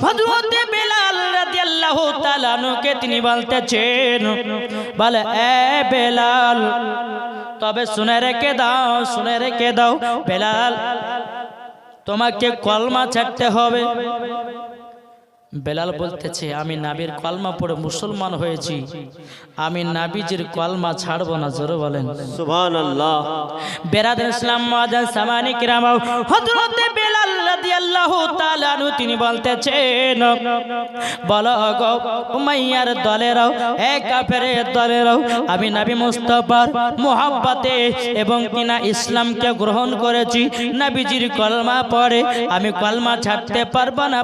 হযরত বেলাল রাদিয়াল্লাহু তাআলা আনহুকে তিনি বলতেছেন, বলে এ বেলাল, তবে শুনে রেখে দাও বেলাল, তোমাকে কলমা ছাড়তে হবে। বেলাল বলতেছে, আমি নবীর কলমা পড়ে মুসলমান হয়েছি, আমি নবীজির কলমা ছাড়বো না। জোরে বলেন সুবহানাল্লাহ। বেরাদার ইসলাম মুআজ্জাজ সামানী কিরাম, হযরত বেলাল রাদিয়াল্লাহু তাআলা আনহু তিনি বলতেছেন, বলো গো উমাইয়ার দলেরাও, এ কাফেরের দলেরাও, আমি নবী মুস্তাফার মুহাব্বতে এবং কিনা ইসলামকে গ্রহণ করেছি, নবীজির কলমা পড়ে আমি কলমা ছাড়তে পারবো না।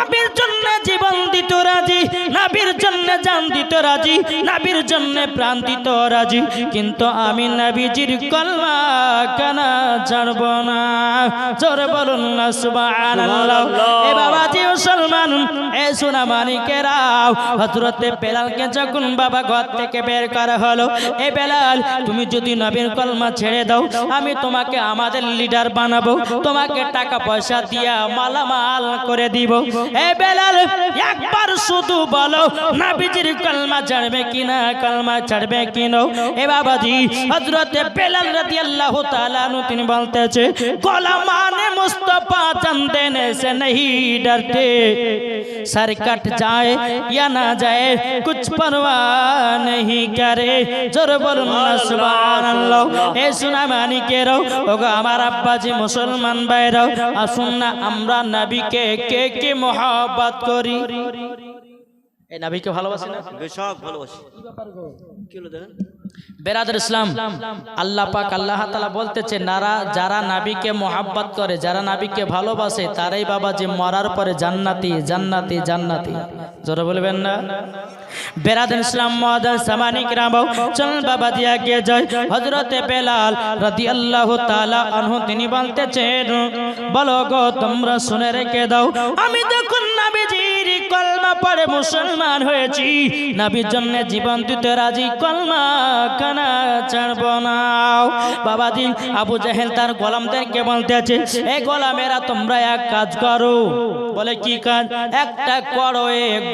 নবীর জন্য জীবন দিতে রাজি, নবীর জন্য জান দিতে রাজি, নবীর জন্য প্রাণ দিতে রাজি, কিন্তু আমি নবীজির কলমা কেন ছাড়ব না? জোরে বলুন না সুবহানাল্লাহ। এ বাবাজি মুসলমান, এ সোনা মানিকেরাও, হযরত বেলালকে যখন বাবা ঘর থেকে বের করা হলো, এ বেলাল তুমি যদি নবীর কলমা ছেড়ে দাও, আমি তোমাকে আমাদের লিডার বানাবো, তোমাকে টাকা পয়সা দিয়া মালামাল করে দিব। এ বেলাল একবার শুধু বলো নবীজির কলমা ছাড়বে কিনা, কলমা ছাড়বে কিনা? এ বাবাজি হযরত বেলাল রাদিয়াল্লাহু তাআলা আনহু তিনি বলতেছে, গোলামানে মুস্তাফা চাঁদ देने से नहीं डरते, सर कट जाए या ना जाए कुछ परवाह नहीं करे। जोर बोलुन ना सुबहानाल्लाह। ए सुना मानिकेरो, ओगो আমার আব্বাজি মুসলমান ভাইরাও, আসুন না আমরা নবীকে কে কে মহব্বত করি? এই নবীকে ভালোবাসি না? বেশক ভালোবাসি। কি ব্যাপার গো, কি হলো দেখেন? বেরাদার ইসলাম, আল্লাহ পাক আল্লাহ তাআলা বলতেছে, যারা নবীকে মহব্বত করে, যারা নবীকে ভালোবাসে, তারাই বাবা যে মরার পরে জান্নাতি জান্নাতি জান্নাতি। জোরে বলবেন না? বেরাদার ইসলাম মুআজ্জাজ সামানী কিরাম, চল বাবা দিয়া গিয়ে যায়। হযরত বেলাল রাদিয়াল্লাহু তাআলা আনহু তিনি বলতেছেন, বলো গো তোমরা শুনে রেখে দাও, আমি যখন নবীজির কলমা পড়ে মুসলমান হয়েছি, নবীর জন্য জীবন দিতে রাজি, কলমা কানা ছাড়ব না। বাবাজি আবু জাহেল তার গোলামদেরকে বলতেছে, এই গোলামেরা তোমরা এক কাজ করো। বলে কি কাজ? একটা করো,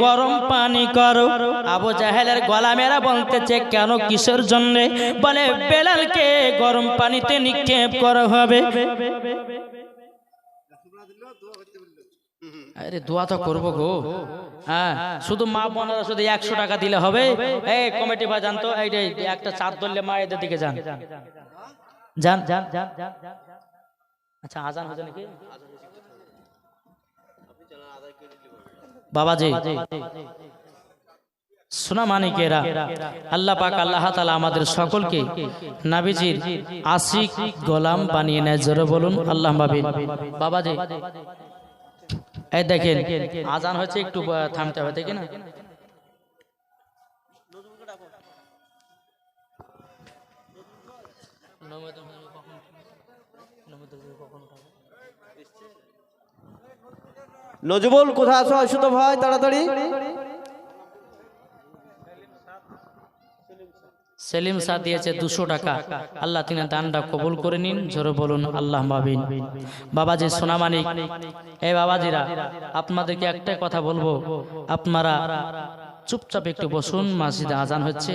গরম পানি করো। আবু জাহেলের গোলামেরা বলতেছে, কেন, কিসের জন্য? বলে বেলালকে গরম পানিতে নিক্ষেপ করা হবে। আরে দোয়া তো করবো গো, হ্যাঁ, শুধু মা বোনেরা শুধু 100 টাকা দিলে হবে? এই কমিটি ভাই জানতো, এই একটা চাঁদ ধরলে মা এদের দিকে যান যান যান যান যান। আচ্ছা আজান হচ্ছে নাকি বাবাজি? সোনা মানিকেরা, আল্লাহ পাক আল্লাহ তাআলা আমাদের সকলকে নবীজির আশিক গোলাম বানিয়ে নেয়। জোরে বলুন আল্লাহুম্মা আমিন। বাবাজি এই দেখেন আজান হচ্ছে, একটু থামতে হবে, দেখেন না? নজবুল কোথায় আছো? আসো তো ভাই তাড়াতাড়ি। সেলিম সাহ দিয়েছে 200 টাকা, আল্লাহ তিনি দানটা কবুল করে নিন। জোরে বলুন আল্লাহুম্মা আমিন। বাবাজি সোনামানিক, এই বাবাজিরা আপনাদেরকে একটাই কথা বলবো, আপনারা চুপচাপ একটু বসুন, মসজিদে আজান হচ্ছে।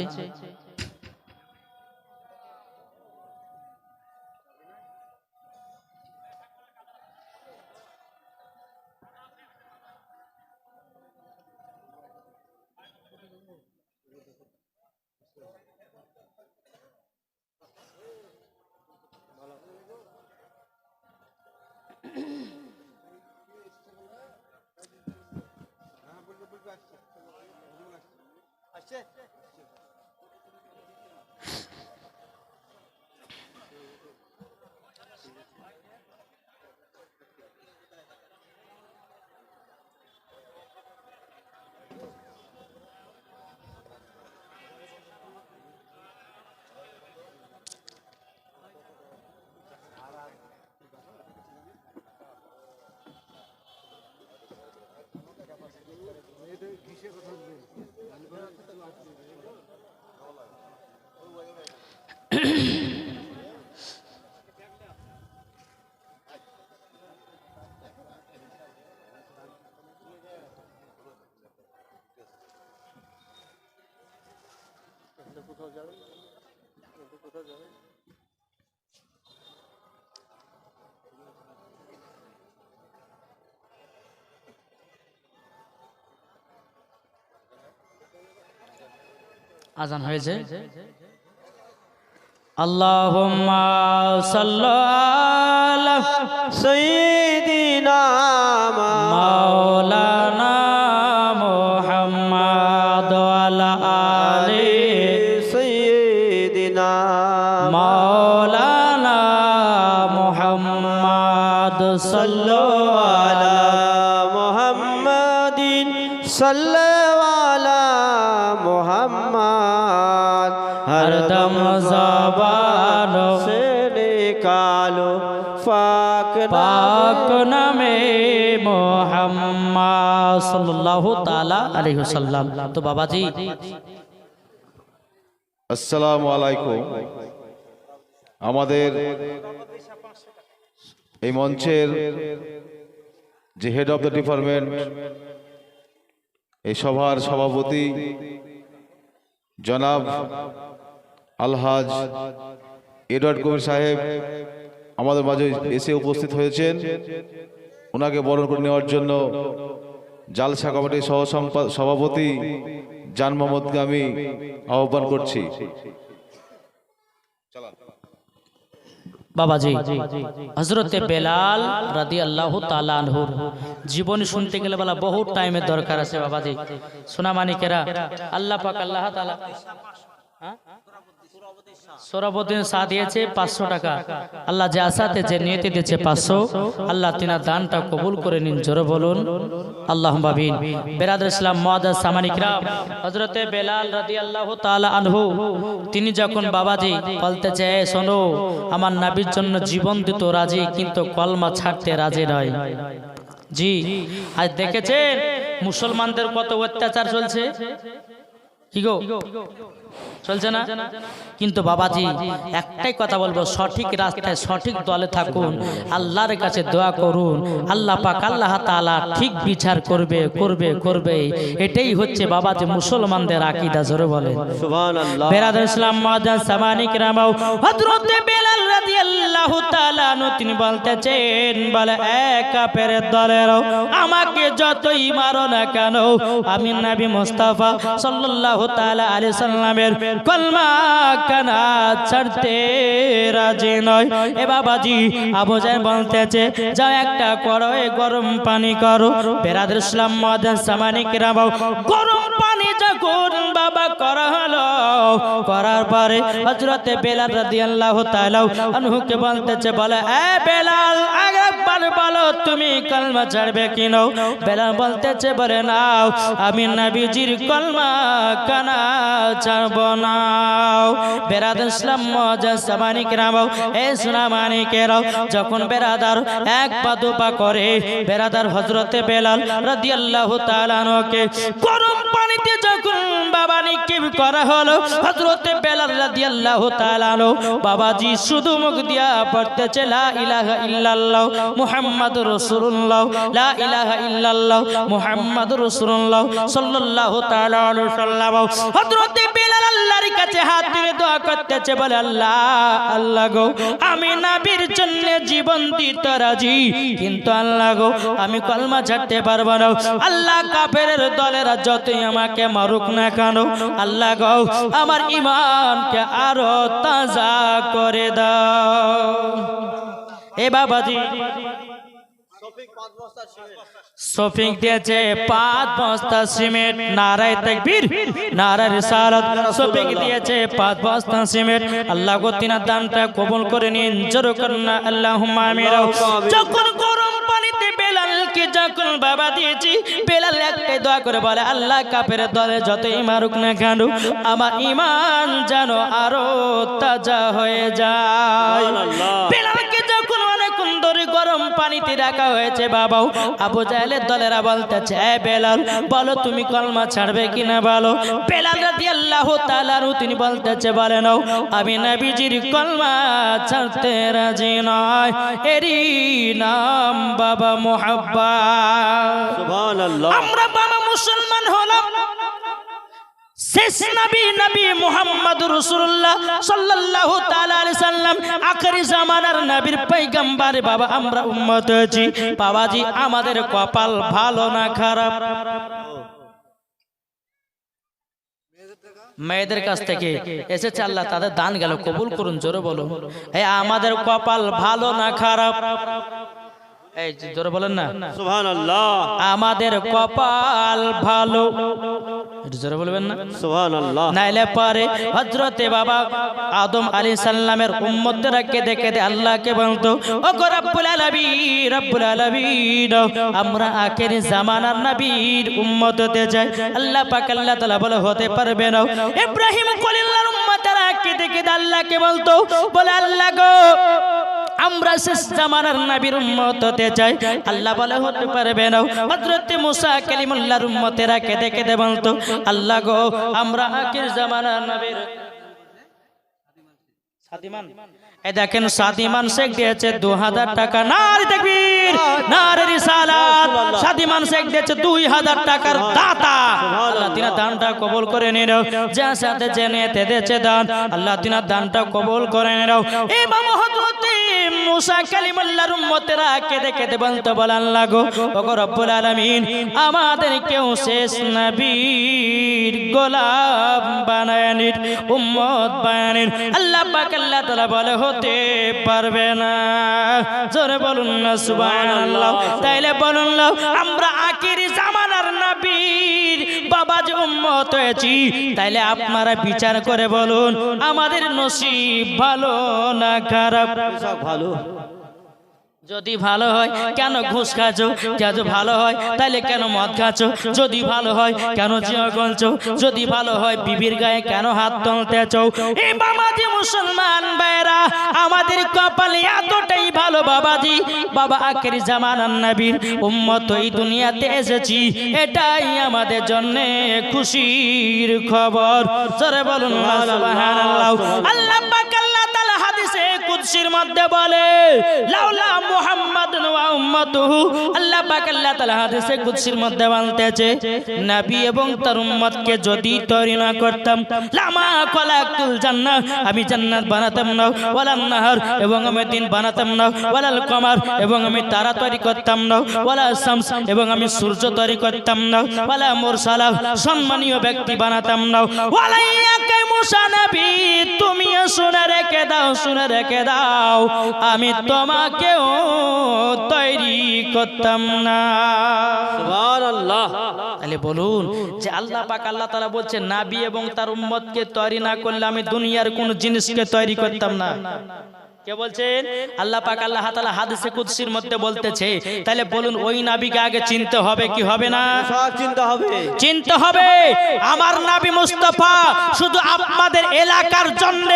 আজান হয়েছে। আল্লাহুম্মা সাল্লি আলা সাইয়্যিদিনা মাওলানা মুহাম্মাদ ওয়া আলা আলি সাইয়্যিদিনা মাওলানা মুহাম্মাদ সাল্লাল্লাহু আলা মুহাম্মাদিন সাল্লাল্লাহু আলা মুহাম্মাদ হরদম জবান से निकालो पाक পাক নামে মুহাম্মদ সাল্লাল্লাহু তাআলা আলাইহি ওয়াসাল্লাম। তো বাবাজি আসসালামু আলাইকুম। আমাদের এই মঞ্চের যে হেড অফ দ্য ডিপার্টমেন্ট, এই সভার সভাপতি জনাব আলহাজ এডওয়ার্ড কবির সাহেব আমাদের মাঝে এসে উপস্থিত হয়েছেন। ওনাকে বরণ করে নেওয়ার জন্য জালসা কমিটির সভাপতি জান মোহাম্মদকে আমি আহ্বান করছি। বাবাজি হযরতে বেলাল রাদিয়াল্লাহু তাআলা আনহু জীবনী শুনতে গেলে বলা বহু টাইমের দরকার আছে বাবাজি। সোনা মানিকেরা, আল্লাহ পাক আল্লাহ তাআলা সোরাবুদ্দিন শাহ দিয়েছে 500 টাকা। আল্লাহ যে আশাতে যে নিয়তে দিয়েছে 500, আল্লাহ তিনার দানটা কবুল করে নিন, জোরে বলুন আল্লাহুম্মা আমিন। বেরাদর ইসলাম মুআজ্জাজ সামানী কিরাম, হযরতে বেলাল রাদিয়াল্লাহু তাআলা আনহু তিনি যখন বাবাজি বলতে চায় শোনো আমার নবীর জন্য জীবন দিতে রাজি, কিন্তু কলমা ছাড়তে রাজি নয়। জি, আজ দেখেছেন মুসলমানদের কত অত্যাচার চলছে, কি গো চলছে না? কিন্তু বাবাজি একটাই কথা বলবো, সঠিক রাস্তায় সঠিক দলে থাকুন, আল্লাহর কাছে দোয়া করুন, আল্লাহ পাক আল্লাহ তাআলা ঠিক বিচার করবে করবে করবে। এটাই হচ্ছে বাবাজি মুসলমানদের আকীদা, জোরে বলে সুবহানাল্লাহ। বেরাদর ইসলাম মুআজ্জাজ সামানী কিরাম, হযরতে বেলাল রাদিয়াল্লাহু তাআলা আনহু তিনি বলতেছেন বলে এক কাফেরের দলের আমাকে যতই মারো না কেন আমি নবী মুস্তাফা সাল্লাল্লাহু তাআলা আলাইহি সাল্লামের কলমা কানা ছাড়তে রাজি নয়। এ বাবাজি আবু জাহেল বলতেছে যাও একটা করো, গরম পানি করো। বেরাদর ইসলাম মুআজ্জাজ সামানী কিরাম, গরম পানি যখন বাবা করা হলো, করার পরে হযরতে বেলাল রাদিয়াল্লাহু তাআলা আনহুকে বলতেছে বলে এ বেলাল একবার বলো তুমি কলমা ছাড়বে কি নাও? বেলাল বলতেছে বলে নাও আমি নবীজির কলমা কানা ছাড়ব না। বেরাদর ইসলাম মুআজ্জাজ সামানী কিরাম, এ সোনা মানিকেরাও, যখন বেরাদার এক পা দুপা করে বেরাদার হযরতে বেলাল রাদিয়াল্লাহু তাআলা আনহুকে গরম পানিতে যখন বাবা নিক্ষেপ করা হলো, হযরতে বেলাল রাদিয়াল্লাহু তাআলা আনহু বাবাজি শুধু মুখ দিয়া পড়তেছে লা ইলাহা ইল্লাল্লাহ মুহাম্মাদুর রাসূলুল্লাহ, লা ইলাহা ইল্লাল্লাহ মুহাম্মাদুর রাসূলুল্লাহ সাল্লাল্লাহু তাআলা আলাইহি ওয়াসাল্লাম। হযরতে বেলাল আল্লাহর কাছে হাত তুলে দোয়া করতেছে বলে আল্লাহ আল্লাহ গো আমি নবীর জন্য জীবন দিতে রাজি, কিন্তু আল্লাহ গো আমি কলমা ছাড়তে পারবো না। আল্লাহ কাফেরের দলেরা যতই আমাকে মারুক না কেন আল্লাহ গো আমার ঈমানকে আরো তাজা করে দাও। এ বাবাজি শফিক দিয়েছে 5 বস্তা সিমেন্ট, নারায়ে তাকবীর নারায়ে রিসালাত। শফিক দিয়েছে 5 বস্তা সিমেন্ট, আল্লাহ গো তিনার দানটা কবুল করে নিন, জোরে করুন না আল্লাহুম্মা আমিন। যখন গরম পানিতে বেলালকে যখন বাবা দিয়েছি, বেলাল একটাই দোয়া করে বলে আল্লাহ কাফের দলে যতই মারুক না কেন আমার ঈমান যেন আরো তাজা হয়ে যায়। বেলালকে যখন অনেকক্ষণ ধরে গরম পানিতে রাখা হয়েছে বাবাও, আবু জাহেলের দলেরা বলতেছে এ বেলাল বলো তুমি কলমা ছাড়বে কিনা বলো। বেলাল রাদিয়াল্লাহু তাআলা তিনি বলতেছে বলে নাও আমি নবীজির কলমা ছাড়তে রাজি নয়। এরই নাম বাবা মুহাব্বত। সুবহানাল্লাহ। আমরা বাবা মুসলমান হলাম শেষ নবী নবী মুহাম্মদুর রাসূলুল্লাহ সাল্লাল্লাহু তাআলা আলাইহি সাল্লাম আখেরি জামানার নবীর পয়গম্বর বাবা আমরা উম্মত হয়েছি বাবাজি আমাদের কপাল ভালো না খারাপ মেয়েদের কাছ থেকে এসেছে আল্লাহ তাদের দান গেল কবুল করুন জোরে বলো এই আমাদের কপাল ভালো না খারাপ এই জোরে বলেন না সুবহানাল্লাহ আমাদের কপাল ভালো জোরে বলবেন না সুবহানাল্লাহ নাইলে পারে হযরতে বাবা আদম আলাইহিস সালামের উম্মতরা কেঁদে কেঁদে আল্লাহকে বলতো ও গো রব্বুল আলামিন আমরা আখেরি জামানার নবীর উম্মত হতে চাই আল্লাহ পাক আল্লাহ তাআলা বলে হতে পারবে না ইব্রাহিম খলিলুল্লাহর উম্মতরা কেঁদে কেঁদে আল্লাহকে বলতো বলে আল্লাহ গো আমরা শেষ জামানার নবীর উম্মত হতে চাই আল্লাহ বলে হতে পারবে না হযরত মুসা কালিমুল্লাহর উম্মতেরা কেঁদে কেঁদে বলতো আল্লাহ গো আমরা আখির জামানার নবীর সাদিমান এই দেখেন সাদিমান শেখ দিয়েছে 2000 টাকা নারে তাকবীর নারে রিসালাত সাদিমান শেখ দিয়েছে 2000 টাকার দাতা আল্লাহ তিনা দানটা কবুল করে নিও যার সাথে জেনে তে দিয়েছে দান আল্লাহ তিনা দানটা কবুল করে নিও ইমাম হযরত মুসা কালিমুল্লাহর উম্মতেরা কেঁদে কেঁদে বলতো বল আল্লাহ গো ওগো রব্বুল আলামিন আমাদের কেউ শেষ নবীর গোলাম বানায় নিন উম্মত বানায় নিন আল্লাহ পাক আল্লাহ তাআলা বলে হতে পারবে না জোরে বলুন না সুবহানাল্লাহ তাইলে বলুন না আমরা আখিরি জামানার নবীর বাবা যে উম্মত হয়েছি তাইলে আপনারা বিচার করে বলুন আমাদের নসিব ভালো না খারাপ ভালো যদি ভালো হয় কেন ঘুষ খাচ্ছ যদি ভালো হয় তাহলে কেন মদ খাচ্ছ যদি ভালো হয় কেন জিয়া করছো যদি ভালো হয় বিবির গায়ে কেন হাত তুলতেছ এই বাবাজি মুসলমান ভাইরা আমাদের কপালে এতটাই ভালো বাবাজি বাবা আখেরি জামানার নবীর উম্মত এই দুনিয়াতে এসেছি এটাই আমাদের জন্য খুশির খবর জোরে বলুন সুবহানাল্লাহ আল্লাহ পাক আল্লাহ তাআলা হাদিসে কুদসির মধ্যে বলে লাউলা মুহাম্মাদুন ওয়া উম্মাতুহু আল্লাহ পাক আল্লাহ তাআলা হাদিসে কুদসির মধ্যে বলতেছে নবী এবং তার উম্মতকে যদি তৈরি না করতাম লামা খলাকতুল জান্নাহ আমি জান্নাত বানাতাম না ওয়ালান নাহার এবং আমি দিন বানাতাম না ওয়ালাল কমার এবং আমি তারা তৈরি করতাম না ওয়ালা শামস এবং আমি সূর্য তৈরি করতাম না ওয়ালা মুরসালা সম্মানীয় ব্যক্তি বানাতাম না ওয়ালাইয়াকে মুসা নবী তুমি শুনে রেখে দাও আমি তোমাকেও তৈরি করতাম না সুবহানাল্লাহ তাহলে বলুন যে আল্লাহ পাক আল্লাহ তাআলা বলছে নবী এবং তার উম্মতকে তৈরি না করলে আমি দুনিয়ার কোন জিনিসকে তৈরি করতাম না কে বলছেন আল্লাহ পাক আল্লাহ তাআলা হাদিসে কুদসির মধ্যে বলতেছে তাহলে বলুন ওই নবীকে আগে চিনতে হবে কি হবে না সব চিন্তা হবে আমার নবী মুস্তাফা শুধু আপনাদের এলাকার জন্য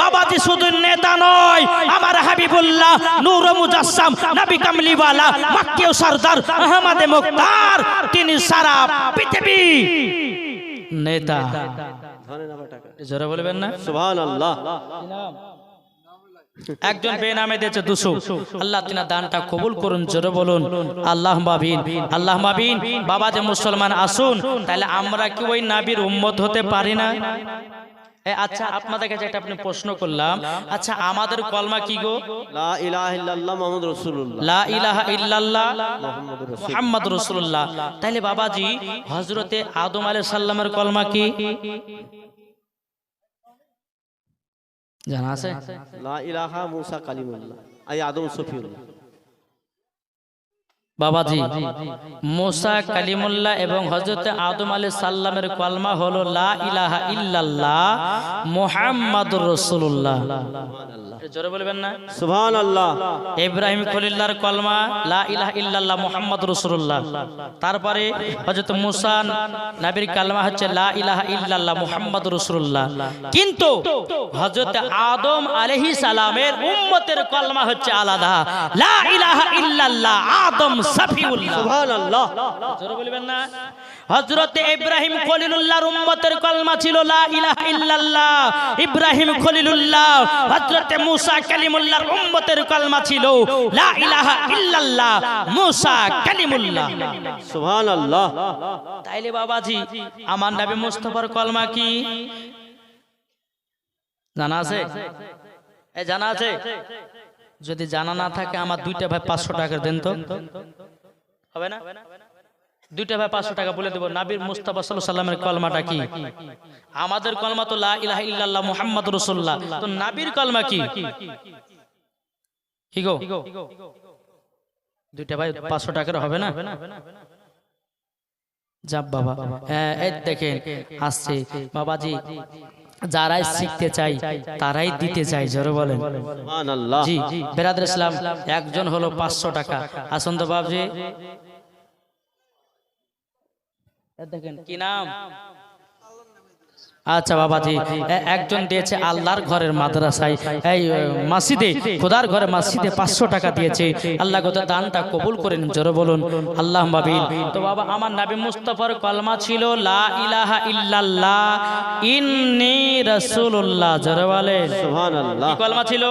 বাবাজি শুধু নেতা নয় আমার হাবিবুল্লাহ নূর মুজাসসাম নবী কামলিওয়ালা মক্কি সরদার আহমদে মুখতার তিনি সারা পৃথিবী নেতা জোরে বলবেন না সুবহানাল্লাহ একজন বেনামে দিয়েছে 200 আল্লাহ তিনা দানটা কবুল করুন জোরে বলুন আল্লাহ মাবিন বাবা যে মুসলমান আসুন তাহলে আমরা কি ওই নবীর উম্মত হতে পারি না আচ্ছা আপনাদের কাছে একটা আপনি প্রশ্ন করলাম আচ্ছা আমাদের কলমা কি গো লা ইলাহা ইল্লাল্লাহ মুহাম্মাদুর রাসূলুল্লাহ লা ইলাহা ইল্লাল্লাহ মুহাম্মাদুর রাসূলুল্লাহ মুহাম্মাদুর রাসূলুল্লাহ তাহলে বাবাজি হযরতে আদম আলাইহিস সালামের কলমা কি জানা আছে লা ইলাহা মুসা কালিমুল্লাহ আই আদম সফিউল্লাহ বাবাজি মুসা কালিমুল্লাহ এবং হযরত আদম আলাইহিস সালামের কলমা হলো লা ইলাহা ইল্লাল্লাহ মুহাম্মাদুর রাসূলুল্লাহ জোরে বলবেন না সুবহানাল্লাহ ইব্রাহিম খলিলুল্লাহর কলমা লা ইলাহা ইল্লাল্লাহ মুহাম্মাদুর রাসূলুল্লাহ তারপরে হযরত মুসা নবীর কলমা হচ্ছে লা ইলাহা ইল্লাল্লাহ মুহাম্মাদুর রাসূলুল্লাহ কিন্তু হযরত আদম আলাইহিস সালামের উম্মতের কলমা হচ্ছে আলাদা লা ইলাহা ইল্লাল্লাহ আদম সফিউল্লাহ সুবহানাল্লাহ জোরে বলবেন না হযরতে ইব্রাহিম খলিলুল্লাহর উম্মতের কলমা ছিল লা ইলাহা ইল্লাল্লাহ। ইব্রাহিম খলিলুল্লাহ। হযরতে মুসা কালিমুল্লাহর উম্মতের কলমা ছিল লা ইলাহা ইল্লাল্লাহ, মুসা কালিমুল্লাহ। সুবহানাল্লাহ। তাইলে বাবাজি আমার নবী মুস্তাফার কলমা কি জানা আছে? জানা আছে? যদি জানা না থাকে আমার দুইটা ভাই 500 টাকা দেন তো, হবে না? দুইটা ভাই 500 টাকা বলে দেব। নবীর মুস্তাফা সাল্লাল্লাহু আলাইহি সাল্লামের কলমাটা কি? আমাদের কলমা তো লা ইলাহা ইল্লাল্লাহ মুহাম্মাদুর রাসূলুল্লাহ, তো নবীর কলমা কি? কি গো, দুইটা ভাই 500 টাকার হবে না? যাব বাবা। এই দেখেন আসছে বাবাজি, যারাই শিখতে চাই তারাই দিতে চাই, জোরে বলেন সুবহানাল্লাহ। জি বেরাদর ইসলাম। একজন হলো 500 টাকা। আসুন তো বাবজি, দেখেন কি নাম? আচ্ছা বাবাজি, একজন দিয়েছে আল্লাহর ঘরের মাদ্রাসায়, এই মসজিদে, খোদার ঘরে মসজিদে 500 টাকা দিয়েছে। আল্লাহ গো দানটা কবুল করেন, জোরে বলুন আল্লাহুম্মা আমিন। তো বাবা আমার নবী মুস্তাফার কলমা ছিল লা ইলাহা ইল্লাল্লাহ ইন্নী রাসূলুল্লাহ, জোরে বলেন সুবহানাল্লাহ। কি কলমা ছিল?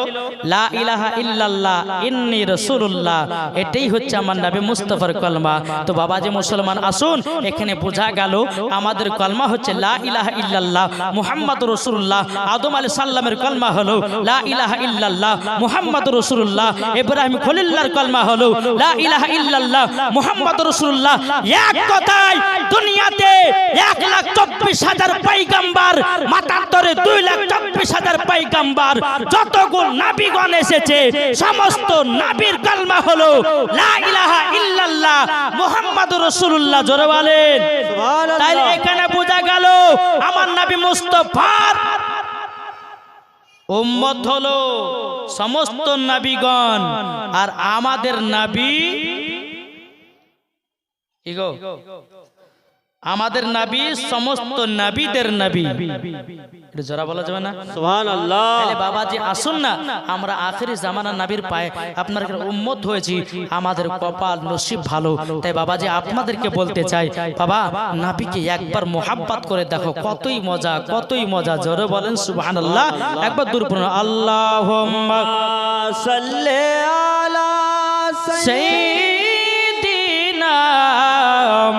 লা ইলাহা ইল্লাল্লাহ ইন্নী রাসূলুল্লাহ। এটাই হচ্ছে আমার নবী মুস্তাফার কলমা। তো বাবাজি মুসলমান আসুন, এখানে বোঝা গেল আমাদের কলমা হচ্ছে লা ইলাহা ইল্লাল্লাহ মুহাম্মাদুর রাসূলুল্লাহ। আদম আলাইহিস সালামের কলমা হলো লা ইলাহা ইল্লাল্লাহ মুহাম্মাদুর রাসূলুল্লাহ। ইব্রাহিম খলিলুল্লাহর কলমা হলো লা ইলাহা ইল্লাল্লাহ মুহাম্মাদুর রাসূলুল্লাহ। এক কথায় দুনিয়াতে 1,24,000 পয়গম্বর, মাতান্তরে 2,24,000 পয়গম্বর, যতগুলো নবীগণ এসেছে সমস্ত নবীর কলমা হলো লা ইলাহা ইল্লাল্লাহ মুহাম্মাদুর রাসূলুল্লাহ, জোরে বলেন সুবহানাল্লাহ। তাইলে এখানে বোঝা গেল আমার নবী মুস্তাফার উম্মত হলো সমস্ত নবীগণ, আর আমাদের নবী কি গো, আমাদের নবী সমস্ত নবীদের নবী। এটা জোরা বলা যাবে না? সুবহানাল্লাহ। তাহলে বাবাজি আসুন না, আমরা আখেরি জামানার নবীর পায়ে আপনার উম্মত হয়েছি, আমাদের কপাল নসিব ভালো। তাই বাবাজি আপনাদেরকে বলতে চাই, বাবা নবীকে একবার মোহাব্বত করে দেখো, কতই মজা, কতই মজা, জোরে বলেন সুবহানাল্লাহ। একবার দূর পড়ুন আল্লাহুম্মা সাল্লি আলা সাইয়্যিদিনা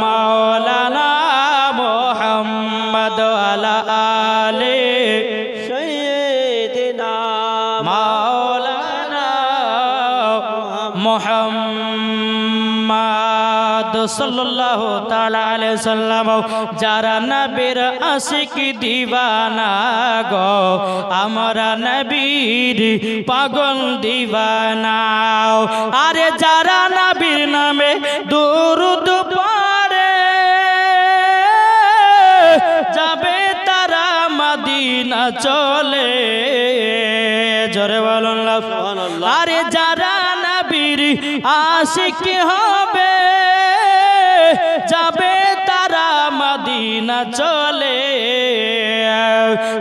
মাওলানা মুহাম্মদ আলা আলি সাইয়্যিদিনা মাওলানা মুহাম্মদ সাল্লাল্লাহু তাআলা আলাইহি সাল্লাম। যারা নবীর আশিক দিওয়ানা গো, আমরা নবীর পাগল দিওয়ানা। আরে যারা নবীর নামে দুরূদ পড়ে যাবে তারা মদিনা চলে, জোরে বলুন সুবহানাল্লাহ। আরে যারা নবীর আশিক হবে যাবে তারা মদিনা চলে।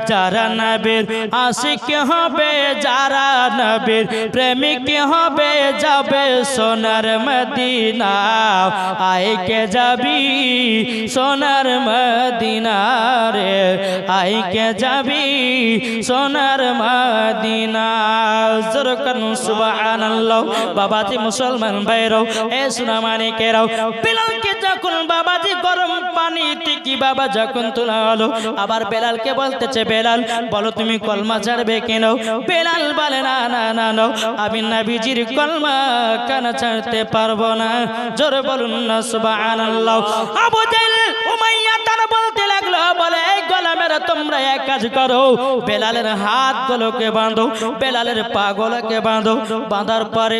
যারা নবীর আশিক হবে, যারা নবীর প্রেমিক হবে যাবে সোনার মদিনা। আইকে যাবি সোনার মদিনা রে, আইকে যাবি সোনার মদিনা। জোরকান সুবহানাল্লাহ। বাবাজি মুসলমান ভাইরাও, এ সোনা মানিকেরাও, বেলালকে যখন বাবাজি গরম পানি থেকে বাবা যখন তোলা হলো, আবার বেলালকে বলতেছে, বেলাল বলো তুমি কলমা ছাড়বে কেন? বেলাল বলে না না না না, আমি নবীজির কলমা কেন ছাড়তে পারবো না, জোরে বলুন না সুবহানাল্লাহ। আবু জাহল উমাইয়া তারা বলতে লাগলো, বলে এই গোলামেরা তোমরা এক কাজ করো, বেলালের হাত গুলোকে বাঁধো, বেলালের পা গুলোকে বাঁধো, বাঁধার পরে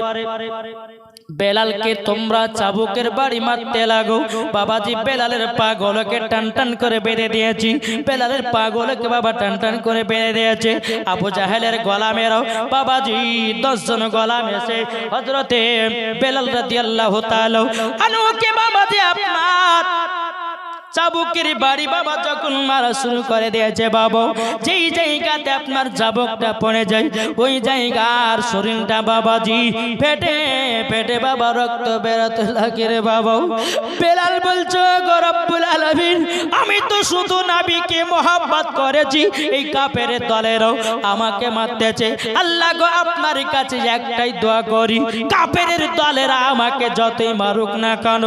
বেলালকে তোমরা চাবুকের বাড়ি মারতে লাগো। বাবাজি বেলালের পা গুলোকে টান টান করে বেঁধে দিয়েছি, বেলালের পা গুলোকে বাবা টান টান করে বেঁধে দিয়েছে। আবু জাহেলের গোলামেরাও বাবাজি 10 জন গোলাম এসে হযরতে বেলাল রাদিয়াল্লাহু তাআলা আনহুকে বাবাজি আপনার চাবুকের বাড়ি বাবা যখন মারা শুরু করে দিয়েছে বাবা, যেই জায়গাতে আপনার চাবুকটা পড়ে যায় ওই জায়গার শরীরটা বাবাজি ফেটে ফেটে বাবা রক্ত বেরোতে লাগে রে বাবা। বেলাল বলছো গো রব্বুল আলামিন, আমি তো শুধু নবীকে মোহাব্বত করেছি, এই কাফেরের দলেরও আমাকে মারতেছে। আল্লাহ গো আপনার কাছে একটাই দোয়া করি, কাফেরের দলেরা আমাকে যতই মারুক না কেন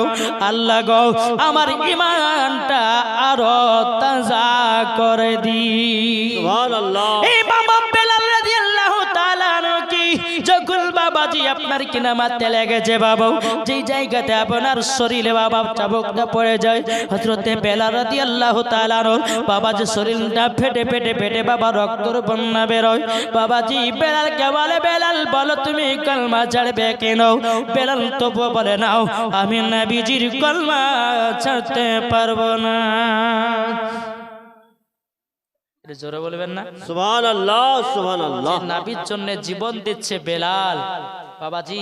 আল্লাহ গো আমার ঈমানটা আরো তাজা করে দিন। সুবহানাল্লাহ। এই বাবা বেলাল রাদিয়াল্লাহু তাআলা আনহু কি যখন বাবাজি আপনার কিনা মারতে লেগেছে বাবা, যেই জায়গাতে আপনার শরীরে বাবা চাবুকটা পড়ে যায়, হযরতে বেলাল রাদিয়াল্লাহু তাআলা আনহু বাবাজি শরীরটা ফেটে ফেটে ফেটে বাবা রক্তের বন্যা বেরোয়। বাবাজি বেলালকে বলে, বেলাল বলো তুমি কলমা ছাড়বে কেন? বেলাল তো বলে নাও আমি নবীজির কলমা ছাড়তে পারবো না। জোরে বলবেন না সুবহানাল্লাহ সুবহানাল্লাহ। নবীর জন্য জীবন দিচ্ছে বেলাল। বাবাজি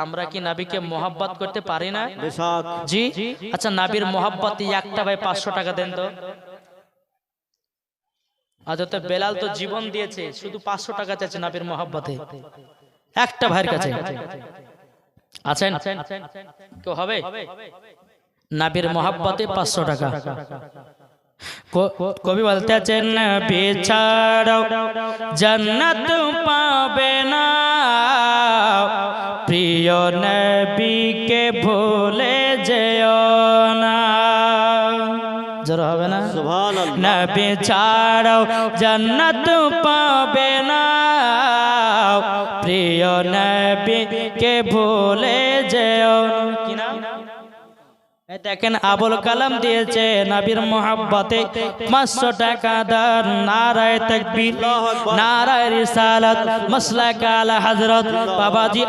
আমরা কি নবীকে মোহাব্বত করতে পারি না? বেশক। জি আচ্ছা, নবীর মোহাব্বতে একটা ভাই 500 টাকা দেন তো। আজ বেলাল তো জীবন দিয়েছে, শুধু 500 টাকা চাইছে নবীর মোহাব্বতে একটা ভাইয়ের কাছে। আছেন কেউ হবে? নবীর মোহাব্বতে 500 টাকা। কবি বলতেছেন নবী ছাড়াও জান্নাত পাবে না, প্রিয় নবীকে ভুলে যেও না। জোর হবে না? সুবহানাল্লাহ। নবী ছাড়াও জান্নাত পাবে না, প্রিয় নবীকে ভুলে যেও কি না। দেখেন আবুল কালাম দিয়েছে নবীর মোহাব্বতে 500 টাকা দান। নারায়ে তাকবীর, নারায়ে রিসালাত, মাসলাক আলা হযরত বাবাজি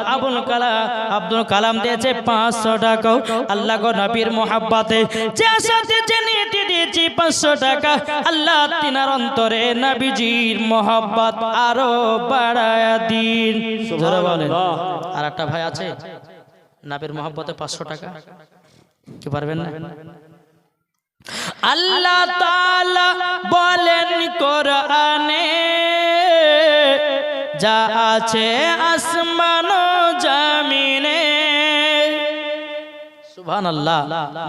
আব্দুল কালাম দিয়েছে 500 টাকা। আল্লাহ গো নবীর মোহাব্বতে যে সাথে জেনেতে দিয়েছি 500 টাকা, আল্লাহ তিনার অন্তরে নবীজির মোহাব্বত আরো বাড়ায়া দিন। জোরে বলেন। আর একটা ভাই আছে নবীর মোহাব্বতে 500 টাকা, কি পারবেন না? আল্লাহ তাআলা বলেন কোরআনে, যা আছে আসমান ও জমিনে। সুবহানাল্লাহ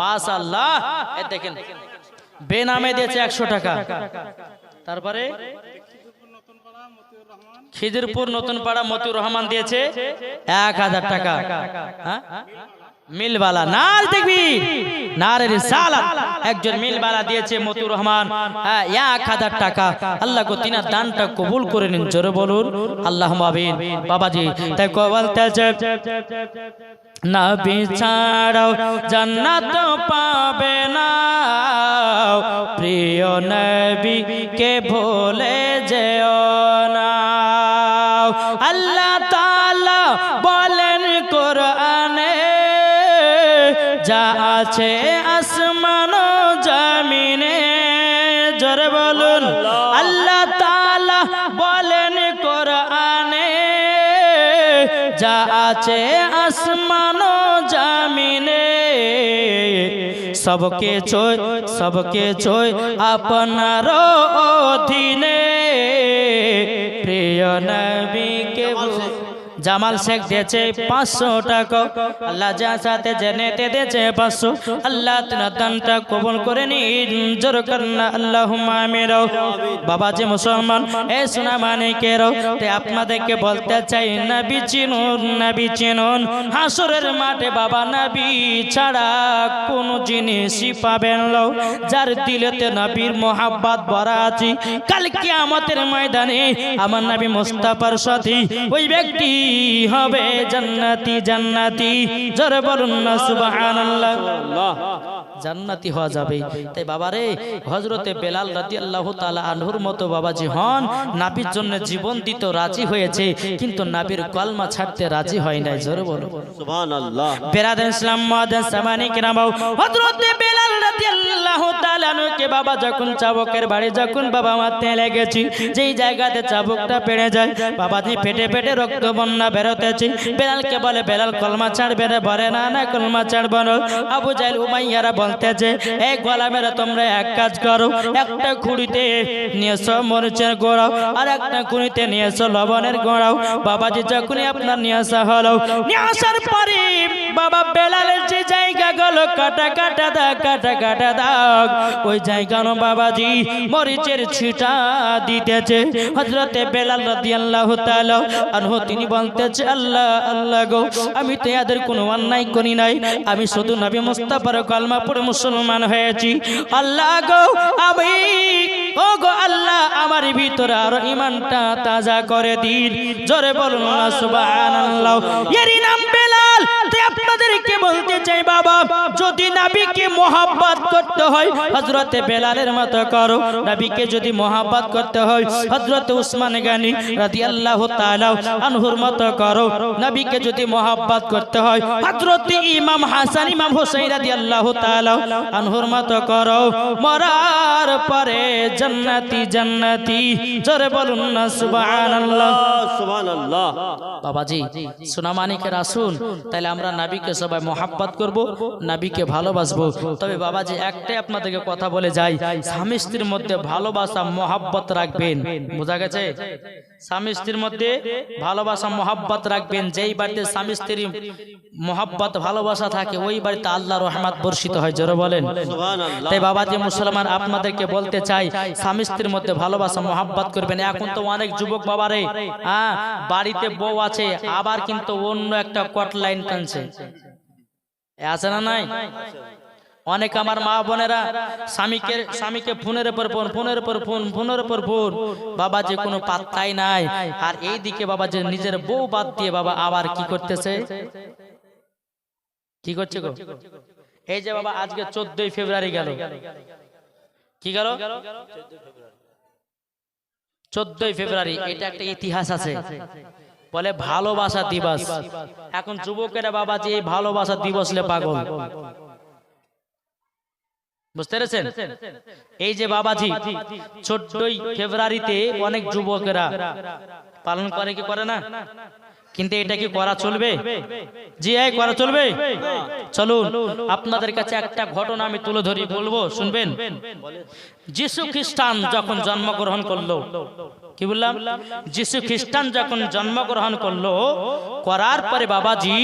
মাশাআল্লাহ। এই দেখেন বেনামে দিয়েছে 100 টাকা। তারপরে খিদিরপুর নতুন পাড়া মতিউর রহমান দিয়েছে 1000 টাকা। হ্যাঁ মিলবালা নার দেখবি নারে রিসালাত একজন মিলবালা দিয়েছে মতিউর রহমান 1000 টাকা। আল্লাহ গো তিনার দানটা কবুল করে নিন। জোরে বলুন আল্লাহুম্মা আমিন। বাবাজি তাই বলতেছে নবী ছাড়াও জান্নাত পাবে না, প্রিয় নবীকে ভুলে যেও না। আল্লাহ তাআলা বলেন কোরআনে, যা আছে আসমান ও জমিনে। জোরে বলুন আল্লাহ তাআলা বলেন কোরআনে, যা আছে আসমান ও জমিনে। সবকে ছয় আপনার অধীনে, প্রিয় নবীকে জামাল শেখ দিয়েছে 500 টাকা। আল্লাহ যা সাথে জেনেতে দিয়েছে 500। আল্লাহ তিনার দানটা কবুল করে নিন। জোর করনা আল্লাহুম্মা আমিন। বাবাজি মুসলমান এ সোনা মানিকের, তে আপনাদেরকে বলতে চাই নবী চিনুন, নবী চিনুন। হাসরের মাঠে বাবা নবী ছাড়া কোন জিনিসই পাবেন না। যার দিলেতে নবীর মোহাব্বত ভরা আছে, কাল কিয়ামতের ময়দানে আমার নবী মুস্তাফার সাথী ওই ব্যক্তি হবে জান্নাতি। জান্নাতি জোরে বলুন না সুবহানাল্লাহ। জান্নাতি হওয়া যাবে। তাই বাবারে হযরতে বেলাল রাদিয়াল্লাহু তাআলা আনহুর মতো বাবাজি হন, নবীর জন্য জীবন দিতে রাজি হয়েছে, কিন্তু নবীর কলমা ছাড়তে রাজি হয় নাই। জোরে বলুন সুবহানাল্লাহ। বেরাদার ইসলাম মুআদ্দাস সামানি কিরাম, হযরতে বেলাল রাদিয়াল্লাহু তাআলা আনহুকে বাবা যখন চাবুকের বাড়ি যখন বাবা মারতে লেগেছি, যেই জায়গাতে চাবুকটা পেড়ে যায় বাবাজি পেটে পেটে রক্ত বন্যা বেরোতেছে। বেলালকে বলে, বেলাল কলমা ছাড়বে রে? বলে না না কলমা ছাড়ব না। আবু জাহেল উমাইয়ারা বলতেছে, এই গোলামেরা তোমরা এক কাজ করো, একটা খুঁড়িতে নিয়ে এসো মরিচের গোড়াও, আর একটা খুঁড়িতে নিয়ে এসো লবণের গোড়াও। বাবাজি যখনই আপনার নিয়ে আসা হলো, নিয়ে আসার পরে বাবা বেলালের যে জায়গাগুলো কাটা কাটা দাগ কাটা কাটা দাগ, ওই জায়গানো বাবাজি মরিচের ছিটা দিতেছে। হযরতে বেলাল রাদিয়াল্লাহু তাআলা আনহু তিনি বলতেছে, আল্লাহ আল্লাহ গো, আমি তো এদের কোনো অন্যায় করি নাই, আমি শুধু নবী মুস্তাফার কলমা পড়ে মুসলমান হয়েছি। আল্লাহ গো, আমি ও গো আল্লাহ, আমার ভিতরে আর ঈমানটা তাজা করে দিন। জোরে বলুন না সুবহানাল্লাহ। এরই নাম বেলাল। তাই আপনাদেরকে বলতে চাই বাবা, যদি নবীকে মোহাব্বত করতে হয় হযরতে বেলালের মতো করো, নবীকে যদি মোহাব্বত করতে হয় হযরতে উসমান গনি রাদিয়াল্লাহু তাআলা আনহুর মতো করো, নবীকে যদি মোহাব্বত করতে হয় হযরতে ইমাম হাসান ইমাম হুসাইন রাদিয়াল্লাহু তাআলা আনহুর মতো করো। মরার পরে জান্নাতি জান্নাতি। জোরে বলুন না সুবহানাল্লাহ। সুবহানাল্লাহ। বাবাজি সোনামানিকের আসুন, তাহলে আমরা নবীকে সবাই মোহাব্বত করব, নবীকে ভালোবাসবো। তবে বাবাজি একটাই আপনাদেরকে কথা বলে যাই, স্বামী স্ত্রীর মধ্যে ভালোবাসা মোহাব্বত রাখবেন। বোঝা গেছে? স্বামী স্ত্রীর মধ্যে ভালোবাসা মোহাব্বত রাখবেন। যেই বাড়িতে স্বামী স্ত্রী মোহাব্বত ভালোবাসা থাকে ওই বাড়িতে আল্লাহর রহমত বর্ষিত হয়। জোরে বলেন সুবহানাল্লাহ। তাই বাবাজি মুসলমান আপনাদেরকে বলতে চাই, স্বামী স্ত্রীর মধ্যে ভালোবাসা মোহাব্বত করবেন। এখন তো অনেক যুবক বাবারে বাড়িতে বউ আছে, আবার কিন্তু অন্য একটা কট লাইন টানছে, আছে না নাই? অনেক আমার মা বোনেরা স্বামীকে ফোনের উপর ফোন বাবাজি কোনো পাত্তাই নাই। আর এই দিকে বাবাজি নিজের বউ বাদ দিয়ে বাবা আবার কি করতেছে, কি করছে গো? এই যে বাবা আজকে 14ই ফেব্রুয়ারি গেল, কি গেল? 14ই ফেব্রুয়ারি। এটা একটা ইতিহাস আছে, বলে ভালোবাসা দিবস। এখন যুবকেরা বাবাজি এই ভালোবাসা দিবসলে পাগল, বুঝতে পেরেছেন? এই যে বাবাজি 14ই ফেব্রুয়ারিতে অনেক যুবকেরা পালন করে, কি করে না? কিন্তু এটা কি করা চলবে? জি এই করা চলবে? চলুন আপনাদের কাছে একটা ঘটনা আমি তুলে ধরি, বলবো, শুনবেন। যিশু খ্রিস্টান যখন জন্মগ্রহণ করলো, কি বললাম? যিশু খ্রিস্টান যখন জন্মগ্রহণ করলো, করার পরে বাবাজি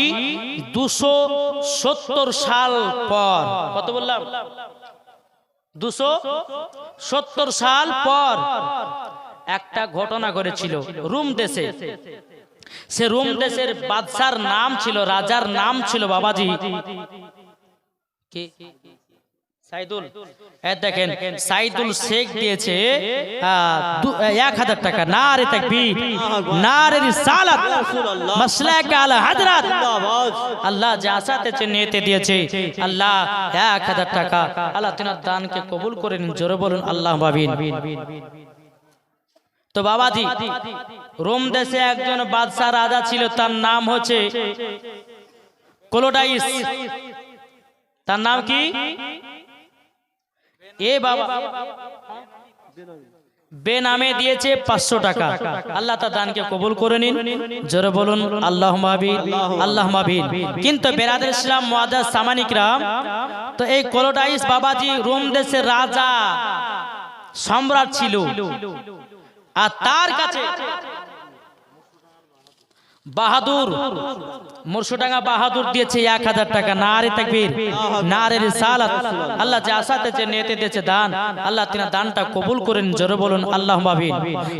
270 সাল পর, কত বললাম? 270 সাল পর একটা ঘটনা ঘটেছিল রোম দেশে। সে রোম দেশের বাদশার নাম ছিল, রাজার নাম ছিল বাবাজি কি? সাইদুল। দেখেন সাইদুল শেখ দিয়েছে 1000 টাকা। নারে তাকবীর, নারে রিসালাত, মাসলাক আলা হযরত। আল্লাহ যা চাইতে নিতে দিয়েছে, আল্লাহ 1000 টাকা। আল্লাহ তিনার দানকে কবুল করে নিন। জোরে বলুন আল্লাহুম্মা আমিন। তো বাবাজি রোম দেশে একজন বাদশা রাজা ছিল, তার নাম হচ্ছে ক্লোডাইস। তার নাম কি? এ বাবা বেনামে দিয়েছে 500 টাকা। আল্লাহ তার দানকে কবুল করে নিন। জোরে বলুন আল্লাহুম্মা আমিন, আল্লাহুম্মা আমিন। কিন্তু বেরাদার ইসলাম মুআজ্জাজ সামানিকরাম, তো এই ক্লোডাইস বাবাজি রোম দেশের রাজা সম্রাট ছিল, আর তার কাছে বাহাদুর মুর্শিদাঙ্গা বাহাদুর দিয়েছে 1000 টাকা। নারে তাকবীর, নারে রিসালাত। আল্লাহ যা চাইতে নিতে দিয়েছে দান, আল্লাহ তিনার দানটা কবুল করেন। জোরে বলুন আল্লাহুম্মা আমিন।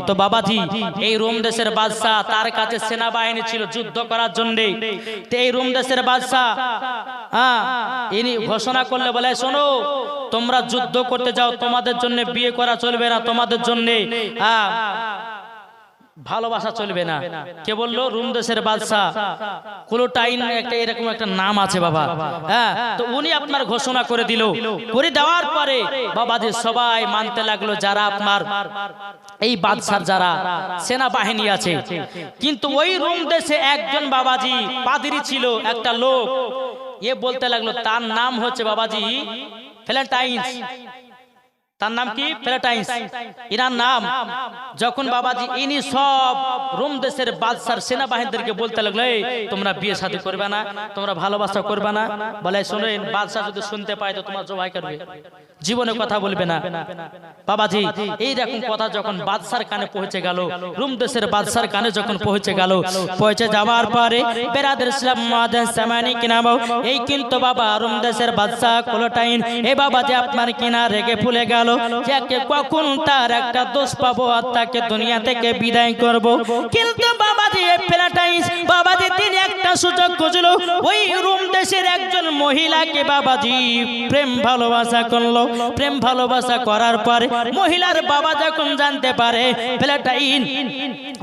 তো বাবাজি এই রোম দেশের বাদশা, তার কাছে সেনাবাহিনী ছিল যুদ্ধ করার জন্য। তো এই রোম দেশের বাদশা ইনি ঘোষণা করলে বলে, শোনো তোমরা যুদ্ধ করতে যাও, তোমাদের জন্য বিয়ে করা চলবে না, তোমাদের জন্য ভালোবাসা চলবে না। কে বললো? রোম দেশের বাদশা ক্লোটাইন, একটা এরকম একটা নাম আছে বাবা। তো উনি আপনার ঘোষণা করে দিল। করে দেওয়ার পরে বাবাজি সবাই মানতে লাগলো, যারা আপনার এই বাদশার যারা সেনাবাহিনী আছে। কিন্তু ওই রোম দেশে একজন বাবাজি পাদ্রী ছিল, একটা লোক, এ বলতে লাগলো, তার নাম হচ্ছে বাবাজি ফ্ল্যাটাইন্স, তার নাম কি? ফ্ল্যাটাইন্স, ইনার নাম। যখন বাবাজি ইনি সব রোম দেশের বাদশার সেনাবাহিনীদেরকে বলতে লাগলো, এই তোমরা বিয়ে শাদী করবে না, তোমরা ভালোবাসা করবে না। বলে শুনেন, বাদশা যদি শুনতে পায় তো তোমার জবাই করবে, জীবনে কথা বলবে না। বাবাজি এইরকম কথা যখন বাদশার কানে পৌঁছে গেল, রোম দেশের বাদশার কানে যখন পৌঁছে গেল, পৌঁছে যাওয়ার পরে বেরাদের ইসলাম মুআজ্জাজ সামানি কিনাবো, এই কিন্তু বাবা রোম দেশের বাদশা কোলটাইন, এই বাবাজি আপনার কিনা রেগে ফুলে গেল, যাকে কখন তার একটা দোষ পাবো আর তাকে দুনিয়া থেকে বিদায় করব। কিন্তু বাবাজি এই ফ্ল্যাটাইন্স বাবাজি তিনি একটা সুযোগ খুঁজলো, ওই রোম দেশের একজন মহিলাকে বাবাজি প্রেম ভালোবাসা করলো। প্রেম ভালোবাসা করার পরে মহিলার বাবা যখন জানতে পারে ফ্ল্যাটাইন